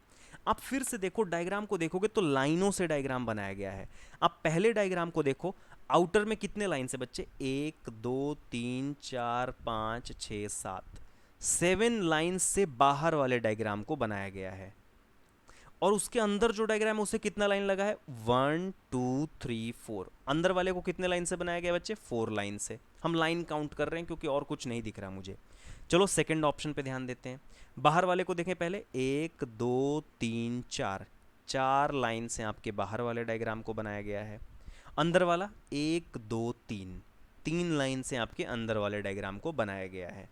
आप फिर से देखो, डायग्राम को देखोगे तो लाइनों से डायग्राम बनाया गया है। आप पहले डायग्राम को देखो, आउटर में कितने लाइन से बच्चे, 1 2 3 4 5 6 7, 7 लाइन से बाहर वाले डायग्राम को बनाया गया है। और उसके अंदर जो डायग्राम है उसे कितना लाइन लगा है, 1 2 3 4। अंदर वाले को कितने लाइन से बनाया गया बच्चे, 4 लाइन से। हम लाइन काउंट कर रहे हैं क्योंकि और कुछ नहीं दिख रहा मुझे। चलो सेकंड ऑप्शन पे ध्यान देते हैं। बाहर वाले को देखें पहले, 1 2 3 4, 4 लाइन से आपके बाहर वाले डायग्राम को बनाया गया है। अंदर वाला 1 2 3, 3 लाइन से आपके अंदर वाले डायग्राम को बनाया गया है।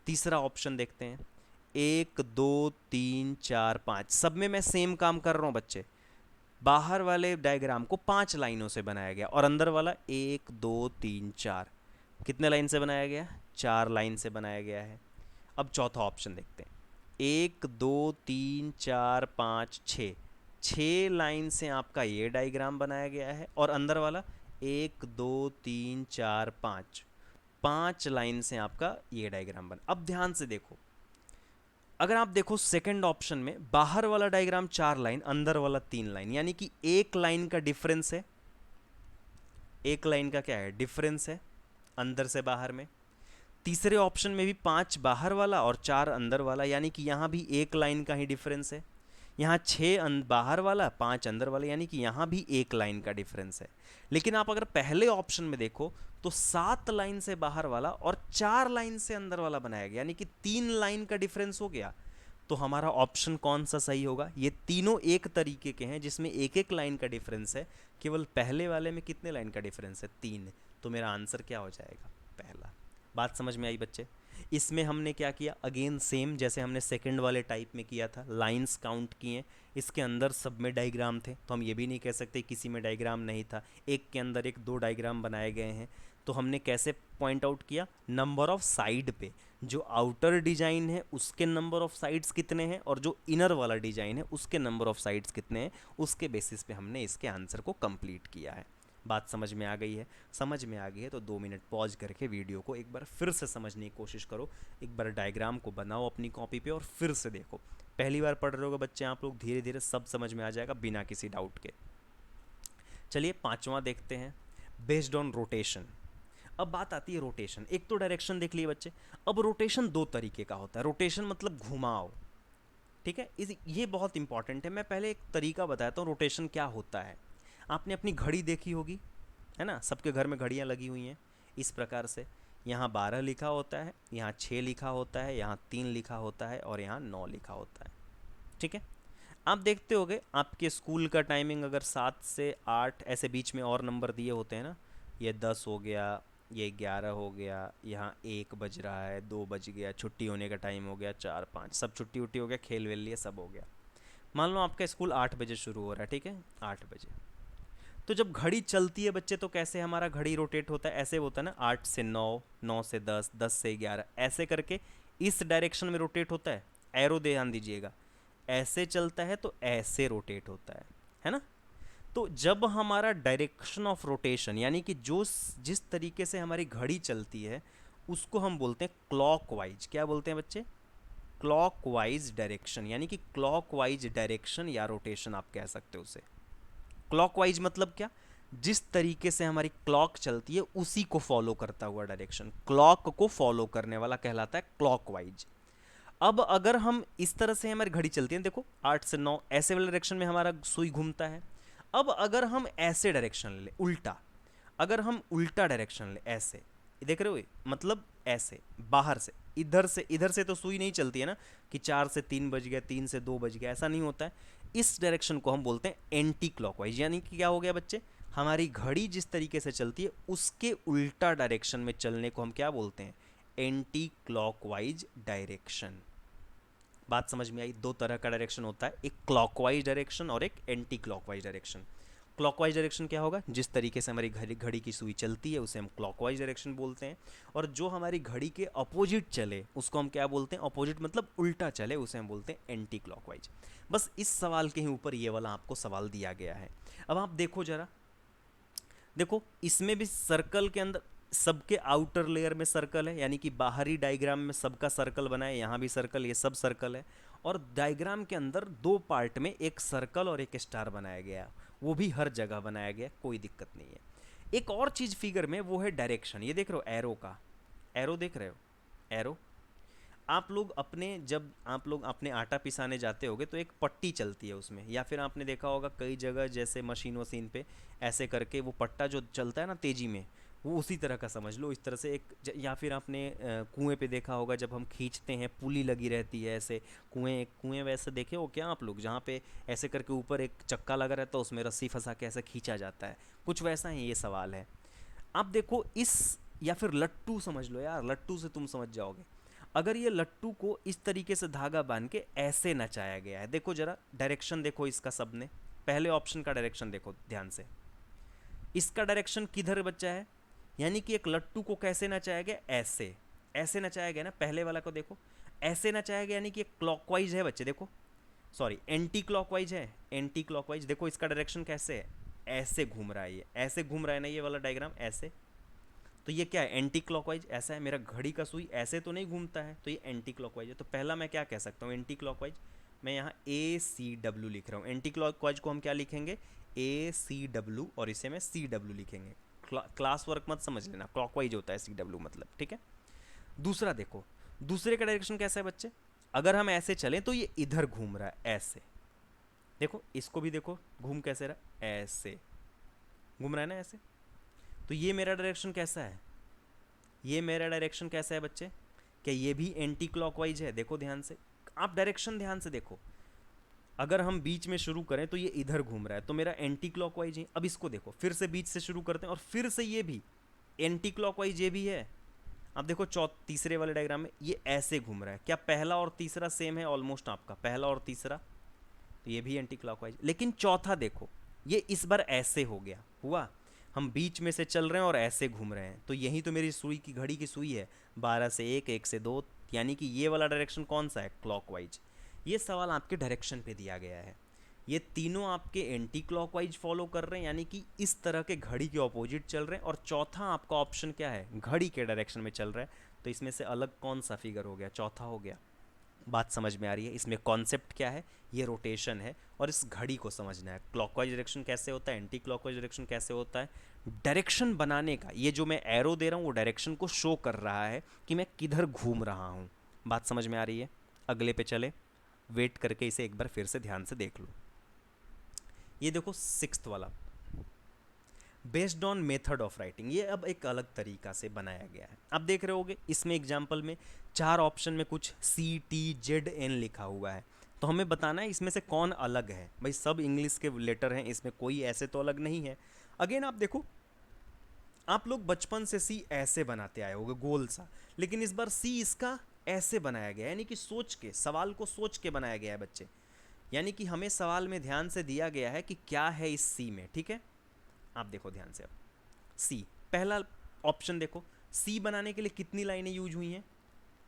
तीसरा ऑप्शन देखते हैं, 1 2 3 4 5, सब में मैं सेम काम कर रहा हूँ बच्चे। बाहर वाले डायग्राम को 5 लाइनों से बनाया गया और अंदर वाला 1 2 3 4, कितने लाइन से बनाया गया, 4 लाइन से बनाया गया है। अब चौथा ऑप्शन देखते हैं, 1 2 3 4 5 6, 6 लाइन से आपका ये डायग्राम बनाया गया है और अंदर वाला 1 2 3 4 5, 5 लाइन से आपका ये डायग्राम बना। अब ध्यान से देखो, अगर आप देखो सेकंड ऑप्शन में बाहर वाला डायग्राम 4 लाइन, अंदर वाला 3 लाइन, यानी कि 1 लाइन का डिफरेंस है। 1 लाइन का क्या है, डिफरेंस है अंदर से बाहर में। तीसरे ऑप्शन में भी 5 बाहर वाला और 4 अंदर वाला, यानी कि यहाँ भी 1 लाइन का ही डिफरेंस है। यहाँ 6 बाहर वाला, 5 अंदर वाला, यानी कि यहाँ भी 1 लाइन का डिफरेंस है। लेकिन आप अगर पहले ऑप्शन में देखो तो 7 लाइन से बाहर वाला और 4 लाइन से अंदर वाला बनाया गया, यानी कि 3 लाइन का डिफरेंस हो गया। तो हमारा ऑप्शन कौन सा सही होगा, ये तीनों एक तरीके के हैं जिसमें एक एक लाइन का डिफरेंस है। केवल पहले वाले में कितने लाइन का डिफरेंस है, 3। तो मेरा आंसर क्या हो जाएगा, पहला। बात समझ में आई बच्चे? इसमें हमने क्या किया, अगेन सेम जैसे हमने सेकंड वाले टाइप में किया था, लाइंस काउंट किए। इसके अंदर सब में डायग्राम थे, तो हम ये भी नहीं कह सकते किसी में डायग्राम नहीं था। एक के अंदर एक 2 डायग्राम बनाए गए हैं। तो हमने कैसे पॉइंट आउट किया, नंबर ऑफ साइड पे, जो आउटर डिजाइन है उसके नंबर ऑफ साइड्स कितने हैं और जो इनर वाला डिजाइन है उसके नंबर ऑफ साइड्स कितने हैं, उसके बेसिस पे हमने इसके आंसर को कंप्लीट किया है। बात समझ में आ गई है? समझ में आ गई है तो 2 मिनट पॉज करके वीडियो को एक बार फिर से समझने की कोशिश करो। एक बार डायग्राम को बनाओ अपनी कॉपी पे और फिर से देखो। पहली बार पढ़ रहे होगे बच्चे आप लोग, धीरे धीरे सब समझ में आ जाएगा बिना किसी डाउट के। चलिए 5वां देखते हैं, बेस्ड ऑन रोटेशन। अब बात आती है रोटेशन। एक तो डायरेक्शन देख लिए बच्चे, अब रोटेशन 2 तरीके का होता है। रोटेशन मतलब घुमाव, ठीक है। ये बहुत इंपॉर्टेंट है। मैं पहले एक तरीका बताता हूँ रोटेशन क्या होता है। आपने अपनी घड़ी देखी होगी, है ना, सबके घर में घड़ियाँ लगी हुई हैं इस प्रकार से। यहाँ 12 लिखा होता है, यहाँ 6 लिखा होता है, यहाँ 3 लिखा होता है और यहाँ 9 लिखा होता है, ठीक है। आप देखते होगे आपके स्कूल का टाइमिंग अगर 7 से 8 ऐसे बीच में और नंबर दिए होते हैं ना, ये 10 हो गया, ये 11 हो गया, यहाँ 1 बज रहा है, 2 बज गया, छुट्टी होने का टाइम हो गया, 4 5, सब छुट्टी उट्टी हो गया, खेल वेल लिए सब हो गया। मान लो आपका स्कूल 8 बजे शुरू हो रहा है, ठीक है, 8 बजे। तो जब घड़ी चलती है बच्चे तो कैसे हमारा घड़ी रोटेट होता है, ऐसे होता है ना, 8 से 9, 9 से 10, 10 से 11, ऐसे करके इस डायरेक्शन में रोटेट होता है। एरो ध्यान दीजिएगा, ऐसे चलता है तो ऐसे रोटेट होता है ना। तो जब हमारा डायरेक्शन ऑफ रोटेशन यानी कि जो जिस तरीके से हमारी घड़ी चलती है उसको हम बोलते हैं क्लॉकवाइज। क्या बोलते हैं बच्चे? क्लॉकवाइज डायरेक्शन, यानी कि क्लॉकवाइज डायरेक्शन या रोटेशन आप कह सकते हो उसे। क्लॉकवाइज मतलब क्या? जिस तरीके से हमारी क्लॉक चलती है उसी को फॉलो करता हुआ डायरेक्शन, क्लॉक को फॉलो करने वाला कहलाता है क्लॉकवाइज। अब अगर हम इस तरह से हमारी घड़ी चलती है, देखो 8 से 9 ऐसे वाले डायरेक्शन में हमारा सुई घूमता है। अब अगर हम ऐसे डायरेक्शन ले उल्टा, अगर हम उल्टा डायरेक्शन ले ऐसे, देख रहे हो, मतलब ऐसे बाहर से, इधर से तो सुई नहीं चलती है ना कि 4 से 3 बज गया, 3 से 2 बज गया, ऐसा नहीं होता है। इस डायरेक्शन को हम बोलते हैं एंटी क्लॉकवाइज। यानी कि क्या हो गया बच्चे, हमारी घड़ी जिस तरीके से चलती है उसके उल्टा डायरेक्शन में चलने को हम क्या बोलते हैं? Anti clockwise direction. बात समझ में आई? दो तरह का डायरेक्शन होता है, एक क्लॉकवाइज डायरेक्शन और एक anti clockwise direction. Clockwise direction क्या होगा? जिस तरीके से हमारी घड़ी घड़ी की सुई चलती है उसे हम क्लॉकवाइज डायरेक्शन बोलते हैं। और जो हमारी घड़ी के अपोजिट चले उसको हम क्या बोलते हैं? अपोजिट मतलब उल्टा चले, उसे हम बोलते हैं एंटी क्लॉकवाइज। बस इस सवाल के ही ऊपर ये वाला आपको सवाल दिया गया है। अब आप देखो जरा, देखो इसमें भी सर्कल के अंदर सबके आउटर लेयर में सर्कल है, यानी कि बाहरी डायग्राम में सबका सर्कल बना है, यहाँ भी सर्कल, ये सब सर्कल है। और डायग्राम के अंदर दो पार्ट में एक सर्कल और एक स्टार बनाया गया है, वो भी हर जगह बनाया गया, कोई दिक्कत नहीं है। एक और चीज़ फिगर में वो है डायरेक्शन। ये देख रहे हो एरो का, एरो देख रहे हो, एरो। आप लोग अपने, जब आप लोग अपने आटा पिसाने जाते होगे तो एक पट्टी चलती है उसमें, या फिर आपने देखा होगा कई जगह जैसे मशीन वशीन पे ऐसे करके वो पट्टा जो चलता है ना तेजी में, वो उसी तरह का समझ लो, इस तरह से एक या फिर आपने कुएं पे देखा होगा जब हम खींचते हैं पुली लगी रहती है ऐसे। कुएं कुएं वैसे देखे हो क्या आप लोग, जहाँ पे ऐसे करके ऊपर एक चक्का लगा रहता है, उसमें रस्सी फंसा के ऐसे खींचा जाता है, कुछ वैसा ही ये सवाल है। आप देखो इस, या फिर लट्टू समझ लो यार, लट्टू से तुम समझ जाओगे। अगर ये लट्टू को इस तरीके से धागा बांध के ऐसे नचाया गया है, देखो जरा डायरेक्शन देखो इसका, सबने पहले ऑप्शन का डायरेक्शन देखो ध्यान से, इसका डायरेक्शन किधर बचा है? यानी कि एक लट्टू को कैसे नचाया गया? ऐसे, ऐसे नचाया गया ना। पहले वाला को देखो, ऐसे नचाया गया, यानी कि एक क्लॉकवाइज है बच्चे, देखो सॉरी एंटी क्लॉकवाइज है, एंटी क्लॉकवाइज। देखो इसका डायरेक्शन कैसे है? ऐसे घूम रहा है, ये ऐसे घूम रहा है ना, ये वाला डायग्राम ऐसे। तो ये क्या है? Anti clockwise. ऐसा है, मेरा घड़ी का सुई ऐसे तो नहीं घूमता है, तो ये एंटी क्लॉकवाइज है। तो पहला मैं क्या कह सकता हूँ? Anti clockwise. मैं यहाँ ACW लिख रहा हूँ। एंटी क्लॉकवाइज को हम क्या लिखेंगे? ACW, और इसे मैं CW लिखेंगे। क्लास वर्क मत समझ लेना, क्लॉकवाइज होता है CW मतलब, ठीक है। दूसरा देखो, दूसरे का डायरेक्शन कैसा है बच्चे? अगर हम ऐसे चलें तो ये इधर घूम रहा है ऐसे, देखो इसको भी देखो घूम कैसे रहा, ऐसे घूम रहा है ना ऐसे। तो ये मेरा डायरेक्शन कैसा है? ये मेरा डायरेक्शन कैसा है बच्चे? क्या ये भी एंटी क्लॉकवाइज है? देखो ध्यान से, आप डायरेक्शन ध्यान से देखो। अगर हम बीच में शुरू करें तो ये इधर घूम रहा है, तो मेरा एंटी क्लॉकवाइज है। अब इसको देखो, फिर से बीच से शुरू करते हैं और फिर से ये भी एंटी क्लॉकवाइज, ये भी है। अब देखो तीसरे वाले डायग्राम में ये ऐसे घूम रहा है। क्या पहला और तीसरा सेम है? ऑलमोस्ट आपका पहला और तीसरा, तो ये भी एंटी क्लॉकवाइज। लेकिन चौथा देखो, ये इस बार ऐसे हो गया, हुआ हम बीच में से चल रहे हैं और ऐसे घूम रहे हैं, तो यही तो मेरी सुई की, घड़ी की सुई है, 12 से 1, 1 से 2, यानी कि ये वाला डायरेक्शन कौन सा है? क्लॉकवाइज। ये सवाल आपके डायरेक्शन पे दिया गया है। ये तीनों आपके एंटी क्लॉकवाइज फॉलो कर रहे हैं, यानी कि इस तरह के घड़ी के ऑपोजिट चल रहे हैं। और चौथा आपका ऑप्शन क्या है? घड़ी के डायरेक्शन में चल रहा है। तो इसमें से अलग कौन सा फिगर हो गया? चौथा हो गया। बात समझ में आ रही है? इसमें कॉन्सेप्ट क्या है? ये रोटेशन है और इस घड़ी को समझना है। क्लॉकवाइज डायरेक्शन कैसे होता है, एंटी क्लॉकवाइज डायरेक्शन कैसे होता है। डायरेक्शन बनाने का ये जो मैं एरो दे रहा हूँ वो डायरेक्शन को शो कर रहा है कि मैं किधर घूम रहा हूँ। बात समझ में आ रही है? अगले पे चले, वेट करके इसे एक बार फिर से ध्यान से देख लो। ये देखो सिक्स्थ वाला, based on method of writing, ये अब एक अलग तरीका से बनाया गया है। आप देख रहे होगे इसमें एग्जाम्पल में 4 ऑप्शन में कुछ CTZN लिखा हुआ है, तो तो हमें बताना है इसमें से कौन अलग है। भाई सब इंग्लिश के लेटर हैं, इसमें कोई ऐसे तो अलग नहीं है। अगेन आप देखो, आप लोग बचपन से सी ऐसे बनाते आए होगे गोल सा, लेकिन इस बार सी इसका ऐसे बनाया गया है, यानी कि सोच के, सवाल को सोच के बनाया गया है बच्चे। यानी कि हमें सवाल में ध्यान से दिया गया है कि क्या है इस सी में। ठीक है, आप देखो ध्यान से। अब सी, पहला ऑप्शन देखो, सी बनाने के लिए कितनी लाइनें यूज हुई हैं?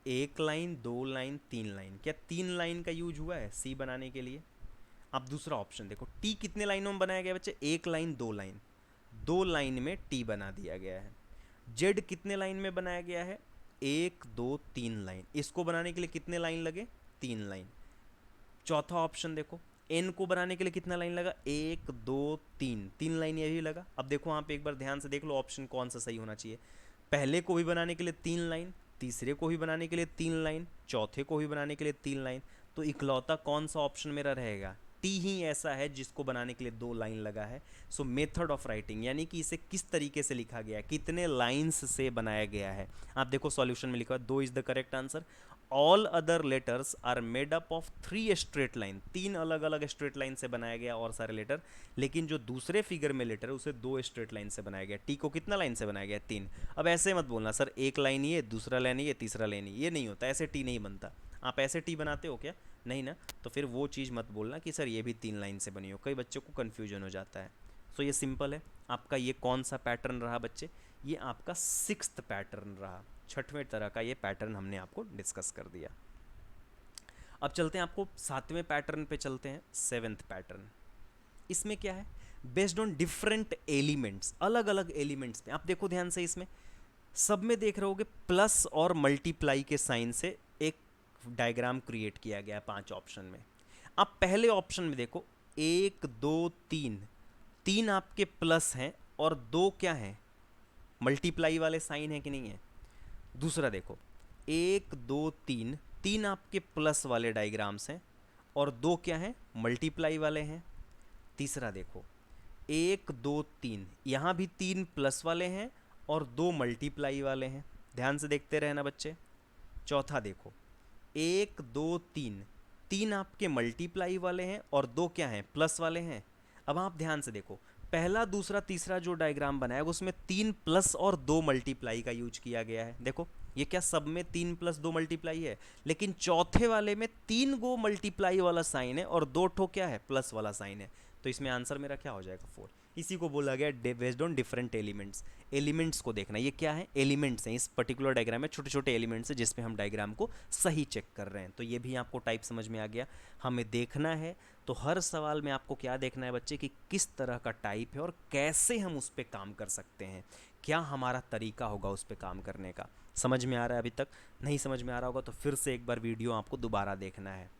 एक लाइन, दो लाइन, तीन लाइन। क्या तीन लाइन का यूज हुआ है सी बनाने के लिए? अब दूसरा ऑप्शन देखो, टी कितने लाइनों में बनाया गया बच्चे? एक लाइन, दो लाइन। दो लाइन में टी बना दिया गया है। जेड कितने लाइन में बनाया गया है? एक, दो, तीन लाइन। इसको बनाने के लिए कितने लाइन लगे? तीन लाइन। चौथा ऑप्शन देखो, एन को बनाने के लिए कितना लाइन लगा? एक, दो, तीन, तीन लाइन ये भी लगा। अब देखो आप एक बार ध्यान से देख लो ऑप्शन कौन सा सही होना चाहिए। पहले को भी बनाने के लिए तीन लाइन, तीसरे को भी बनाने के लिए तीन लाइन, चौथे को भी बनाने के लिए तीन लाइन। तो इकलौता कौन सा ऑप्शन मेरा रहेगा? टी ही ऐसा है जिसको बनाने के लिए दो लाइन लगा है। सो मेथड ऑफ राइटिंग, यानी कि इसे किस तरीके से लिखा गया है, कितने लाइंस से बनाया गया है। आप देखो सॉल्यूशन में लिखा है दो is the correct answer. All other letters are made up of three straight line, तीन अलग अलग स्ट्रेट लाइन से बनाया गया और सारे लेटर, लेकिन जो दूसरे फिगर में लेटर है उसे दो स्ट्रेट लाइन से बनाया गया। टी को कितना लाइन से बनाया गया? तीन। अब ऐसे मत बोलना सर एक लाइन ये, दूसरा लाइन ये, तीसरा लाइन ये नहीं होता, ऐसे टी नहीं बनता। आप ऐसे टी बनाते हो क्या? नहीं ना, तो फिर वो चीज़ मत बोलना कि सर ये भी तीन लाइन से बनी हो, कई बच्चों को कन्फ्यूजन हो जाता है। सो ये सिंपल है आपका। ये कौन सा पैटर्न रहा बच्चे? ये आपका सिक्स्थ पैटर्न रहा। छठवें तरह का ये पैटर्न हमने आपको डिस्कस कर दिया। अब चलते हैं आपको सातवें पैटर्न पे चलते हैं, सेवेंथ पैटर्न। इसमें क्या है? बेस्ड ऑन डिफरेंट एलिमेंट्स, अलग अलग एलिमेंट्स पे। आप देखो ध्यान से, इसमें सब में देख रहे होगे प्लस और मल्टीप्लाई के साइन से एक डायग्राम क्रिएट किया गया है पांच ऑप्शन में। आप पहले ऑप्शन में देखो, एक, दो, तीन, तीन आपके प्लस हैं और दो क्या हैं? मल्टीप्लाई वाले साइन है कि नहीं है? दूसरा देखो, एक, दो, तीन, तीन आपके प्लस वाले डायग्राम्स हैं और दो क्या हैं? मल्टीप्लाई वाले हैं। तीसरा देखो, एक, दो, तीन, यहाँ भी तीन प्लस वाले हैं और दो मल्टीप्लाई वाले हैं। ध्यान से देखते रहना बच्चे। चौथा देखो, एक, दो, तीन, तीन आपके मल्टीप्लाई वाले हैं और दो क्या हैं? प्लस वाले हैं। अब आप ध्यान से देखो, पहला, दूसरा, तीसरा जो डायग्राम बनाया है उसमें तीन प्लस और दो मल्टीप्लाई का यूज किया गया है। देखो ये क्या सब में तीन प्लस दो मल्टीप्लाई है, लेकिन चौथे वाले में तीन गो मल्टीप्लाई वाला साइन है और दो ठो क्या है? प्लस वाला साइन है। तो इसमें आंसर मेरा क्या हो जाएगा? 4। इसी को बोला गया based on different elements. Elements को देखना, ये क्या है? एलिमेंट्स हैं। इस पर्टिकुलर डायग्राम में छोटे छोटे एलिमेंट्स हैं जिसमें हम डायग्राम को सही चेक कर रहे हैं। तो ये भी आपको टाइप समझ में आ गया। हमें देखना है तो हर सवाल में आपको क्या देखना है बच्चे कि किस तरह का टाइप है और कैसे हम उस पर काम कर सकते हैं, क्या हमारा तरीका होगा उस पर काम करने का। समझ में आ रहा है? अभी तक नहीं समझ में आ रहा होगा तो फिर से एक बार वीडियो आपको दोबारा देखना है।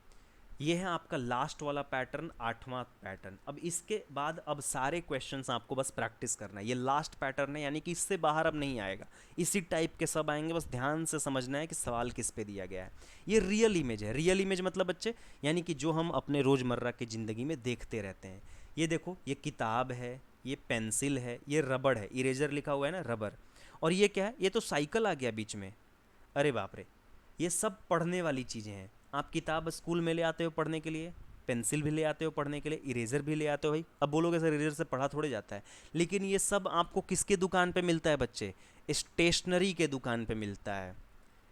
ये है आपका लास्ट वाला पैटर्न, आठवां पैटर्न। अब इसके बाद अब सारे क्वेश्चंस आपको बस प्रैक्टिस करना है। ये लास्ट पैटर्न है, यानी कि इससे बाहर अब नहीं आएगा, इसी टाइप के सब आएंगे। बस ध्यान से समझना है कि सवाल किस पे दिया गया है। ये रियल इमेज है। रियल इमेज मतलब बच्चे यानी कि जो हम अपने रोज़मर्रा की ज़िंदगी में देखते रहते हैं। ये देखो, ये किताब है, ये पेंसिल है, ये रबड़ है, इरेजर लिखा हुआ है ना, रबर। और ये क्या है? ये तो साइकिल आ गया बीच में। अरे बाप रे, ये सब पढ़ने वाली चीज़ें हैं। आप किताब स्कूल में ले आते हो पढ़ने के लिए, पेंसिल भी ले आते हो पढ़ने के लिए, इरेजर भी ले आते हो। भाई अब बोलोगे सर इरेजर से पढ़ा थोड़े जाता है, लेकिन ये सब आपको किसके दुकान पे मिलता है बच्चे? स्टेशनरी के दुकान पे मिलता है।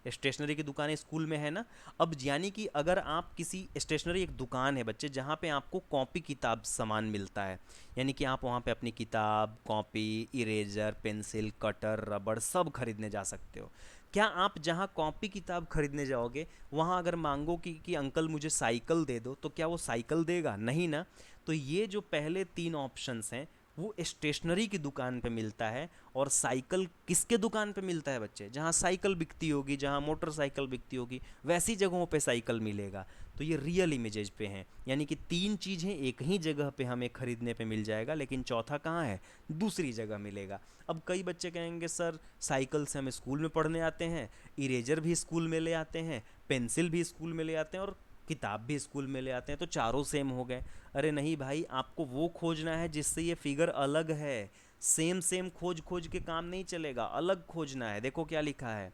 स्टेशनरी की दुकानें स्कूल में है ना। अब यानी कि अगर आप किसी स्टेशनरी, एक दुकान है बच्चे जहाँ पे आपको कॉपी किताब सामान मिलता है, यानी कि आप वहाँ पे अपनी किताब, कॉपी, इरेजर, पेंसिल, कटर, रबड़ सब खरीदने जा सकते हो। क्या आप जहाँ कॉपी किताब खरीदने जाओगे वहाँ अगर मांगो कि अंकल मुझे साइकिल दे दो, तो क्या वो साइकिल देगा? नहीं ना। तो ये जो पहले तीन ऑप्शंस हैं वो स्टेशनरी की दुकान पे मिलता है। और साइकिल किसके दुकान पे मिलता है बच्चे? जहाँ साइकिल बिकती होगी, जहाँ मोटरसाइकिल बिकती होगी, वैसी जगहों पे साइकिल मिलेगा। तो ये रियल इमेजेज पे हैं, यानी कि तीन चीज़ें एक ही जगह पे हमें खरीदने पे मिल जाएगा, लेकिन चौथा कहाँ है? दूसरी जगह मिलेगा। अब कई बच्चे कहेंगे सर साइकिल से हम स्कूल में पढ़ने आते हैं, इरेजर भी स्कूल में ले आते हैं, पेंसिल भी स्कूल में ले आते हैं और किताब भी स्कूल में ले आते हैं, तो चारों सेम हो गए। अरे नहीं भाई, आपको वो खोजना है जिससे ये फिगर अलग है। सेम सेम खोज खोज के काम नहीं चलेगा, अलग खोजना है। देखो क्या लिखा है,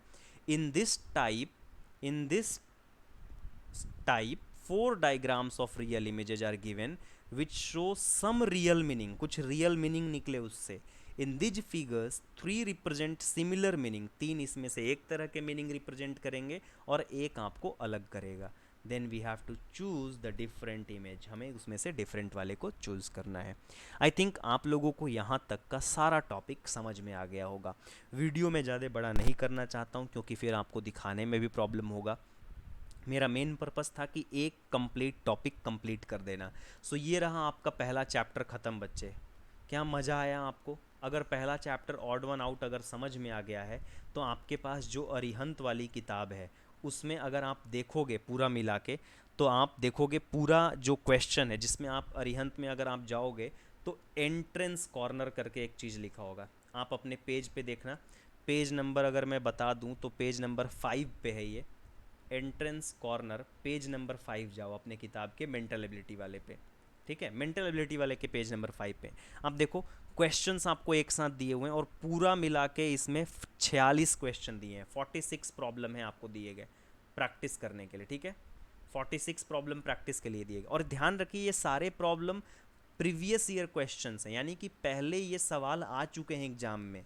in this type 4 diagrams of real images are given which show some real meaning, कुछ रियल मीनिंग निकले उससे। In these figures 3 represent similar meaning, 3 इसमें से एक तरह के मीनिंग रिप्रेजेंट करेंगे और एक आपको अलग करेगा। Then we have to choose the different image, हमें उसमें से डिफरेंट वाले को चूज़ करना है। आई थिंक आप लोगों को यहाँ तक का सारा टॉपिक समझ में आ गया होगा। वीडियो में ज़्यादा बड़ा नहीं करना चाहता हूँ क्योंकि फिर आपको दिखाने में भी प्रॉब्लम होगा। मेरा मेन पर्पस था कि एक कंप्लीट टॉपिक कंप्लीट कर देना। सो ये रहा आपका पहला चैप्टर ख़त्म बच्चे। क्या मज़ा आया आपको? अगर पहला चैप्टर ऑड वन आउट अगर समझ में आ गया है तो आपके पास जो अरिहंत वाली किताब है उसमें अगर आप देखोगे पूरा मिला के, तो आप देखोगे पूरा जो क्वेश्चन है जिसमें आप अरिहंत में अगर आप जाओगे तो एंट्रेंस कॉर्नर करके एक चीज़ लिखा होगा। आप अपने पेज पे देखना, पेज नंबर अगर मैं बता दूं तो पेज नंबर 5 पे है ये एंट्रेंस कॉर्नर। पेज नंबर 5 जाओ अपने किताब के मेंटल एबिलिटी वाले पे, ठीक है, मेंटल एबिलिटी वाले के पेज नंबर 5 पे आप देखो क्वेश्चंस आपको एक साथ दिए हुए हैं और पूरा मिला के इसमें 46 क्वेश्चन दिए हैं, 46 प्रॉब्लम है आपको दिए गए प्रैक्टिस करने के लिए, ठीक है, 46 प्रॉब्लम प्रैक्टिस के लिए दिए गए। और ध्यान रखिए ये सारे प्रॉब्लम प्रीवियस ईयर क्वेश्चंस हैं, यानी कि पहले ये सवाल आ चुके हैं एग्जाम में।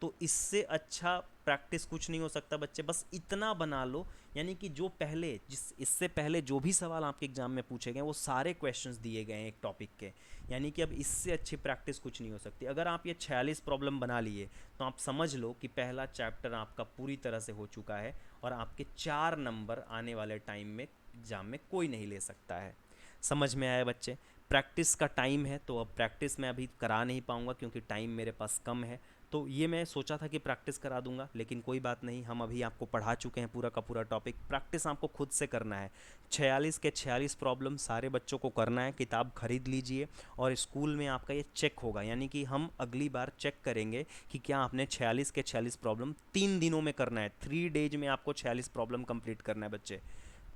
तो इससे अच्छा प्रैक्टिस कुछ नहीं हो सकता बच्चे, बस इतना बना लो, यानी कि जो पहले इससे पहले जो भी सवाल आपके एग्जाम में पूछे गए वो सारे क्वेश्चंस दिए गए हैं एक टॉपिक के, यानी कि अब इससे अच्छी प्रैक्टिस कुछ नहीं हो सकती। अगर आप ये 46 प्रॉब्लम बना लिए तो आप समझ लो कि पहला चैप्टर आपका पूरी तरह से हो चुका है और आपके 4 नंबर आने वाले टाइम में एग्जाम में कोई नहीं ले सकता है। समझ में आया बच्चे? प्रैक्टिस का टाइम है तो अब प्रैक्टिस मैं अभी करा नहीं पाऊँगा क्योंकि टाइम मेरे पास कम है। तो ये मैं सोचा था कि प्रैक्टिस करा दूंगा, लेकिन कोई बात नहीं, हम अभी आपको पढ़ा चुके हैं पूरा का पूरा टॉपिक। प्रैक्टिस आपको खुद से करना है। 46 के 46 प्रॉब्लम सारे बच्चों को करना है। किताब खरीद लीजिए और स्कूल में आपका ये चेक होगा, यानी कि हम अगली बार चेक करेंगे कि क्या आपने 46 के 46 प्रॉब्लम 3 दिनों में करना है। 3 डेज में आपको 46 प्रॉब्लम कंप्लीट करना है बच्चे।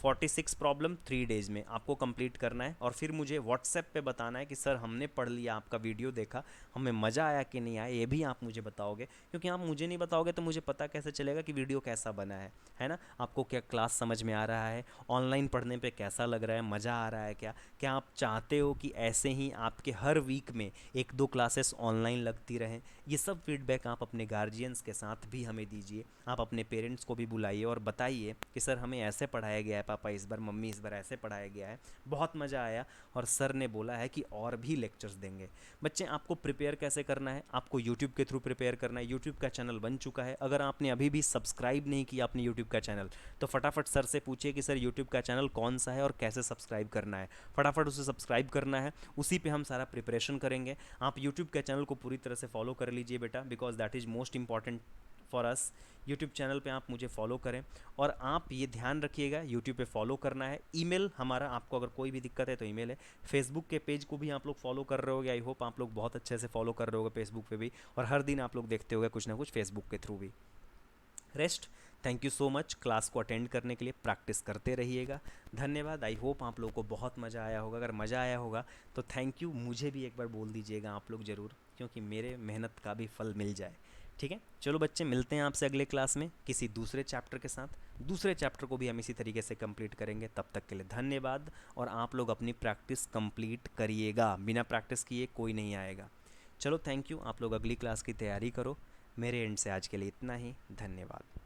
46 प्रॉब्लम 3 डेज़ में आपको कंप्लीट करना है और फिर मुझे व्हाट्सएप पे बताना है कि सर हमने पढ़ लिया, आपका वीडियो देखा, हमें मज़ा आया कि नहीं आया, ये भी आप मुझे बताओगे। क्योंकि आप मुझे नहीं बताओगे तो मुझे पता कैसे चलेगा कि वीडियो कैसा बना है ना? आपको क्या क्लास समझ में आ रहा है, ऑनलाइन पढ़ने पे कैसा लग रहा है, मज़ा आ रहा है क्या आप चाहते हो कि ऐसे ही आपके हर वीक में 1-2 क्लासेस ऑनलाइन लगती रहें? ये सब फीडबैक आप अपने गार्जियंस के साथ भी हमें दीजिए। आप अपने पेरेंट्स को भी बुलाइए और बताइए कि सर हमें ऐसे पढ़ाया गया है, पापा इस बार, मम्मी इस बार ऐसे पढ़ाया गया है, बहुत मज़ा आया और सर ने बोला है कि और भी लेक्चर्स देंगे। बच्चे आपको प्रिपेयर कैसे करना है? आपको यूट्यूब के थ्रू प्रिपेयर करना है। यूट्यूब का चैनल बन चुका है। अगर आपने अभी भी सब्सक्राइब नहीं किया अपने यूट्यूब का चैनल तो फटाफट सर से पूछिए कि सर यूट्यूब का चैनल कौन सा है और कैसे सब्सक्राइब करना है। फटाफट उसे सब्सक्राइब करना है, उसी पे हम सारा प्रिपरेशन करेंगे। आप यूट्यूब के चैनल को पूरी तरह से फॉलो कर लीजिए बेटा, because that is most important for us. YouTube channel पे आप मुझे फॉलो करें और आप ये ध्यान रखिएगा यूट्यूब पे फॉलो करना है। ईमेल हमारा, आपको अगर कोई भी दिक्कत है तो ईमेल है। फेसबुक के पेज को भी आप लोग फॉलो कर रहे होगे, आई होप आप लोग बहुत अच्छे से फॉलो कर रहे होगे फेसबुक पे भी, और हर दिन आप लोग देखते होगे कुछ ना कुछ फेसबुक के थ्रू भी। Rest, thank you so much class को अटेंड करने के लिए। प्रैक्टिस करते रहिएगा। धन्यवाद। आई होप आप लोगों को बहुत मज़ा आया होगा। अगर मज़ा आया होगा तो थैंक यू मुझे भी एक बार बोल दीजिएगा आप लोग ज़रूर, क्योंकि मेरे मेहनत का भी फल मिल जाए। ठीक है, चलो बच्चे, मिलते हैं आपसे अगले क्लास में किसी दूसरे चैप्टर के साथ। दूसरे चैप्टर को भी हम इसी तरीके से कंप्लीट करेंगे। तब तक के लिए धन्यवाद और आप लोग अपनी प्रैक्टिस कंप्लीट करिएगा। बिना प्रैक्टिस किए कोई नहीं आएगा। चलो थैंक यू, आप लोग अगली क्लास की तैयारी करो। मेरे एंड से आज के लिए इतना ही। धन्यवाद।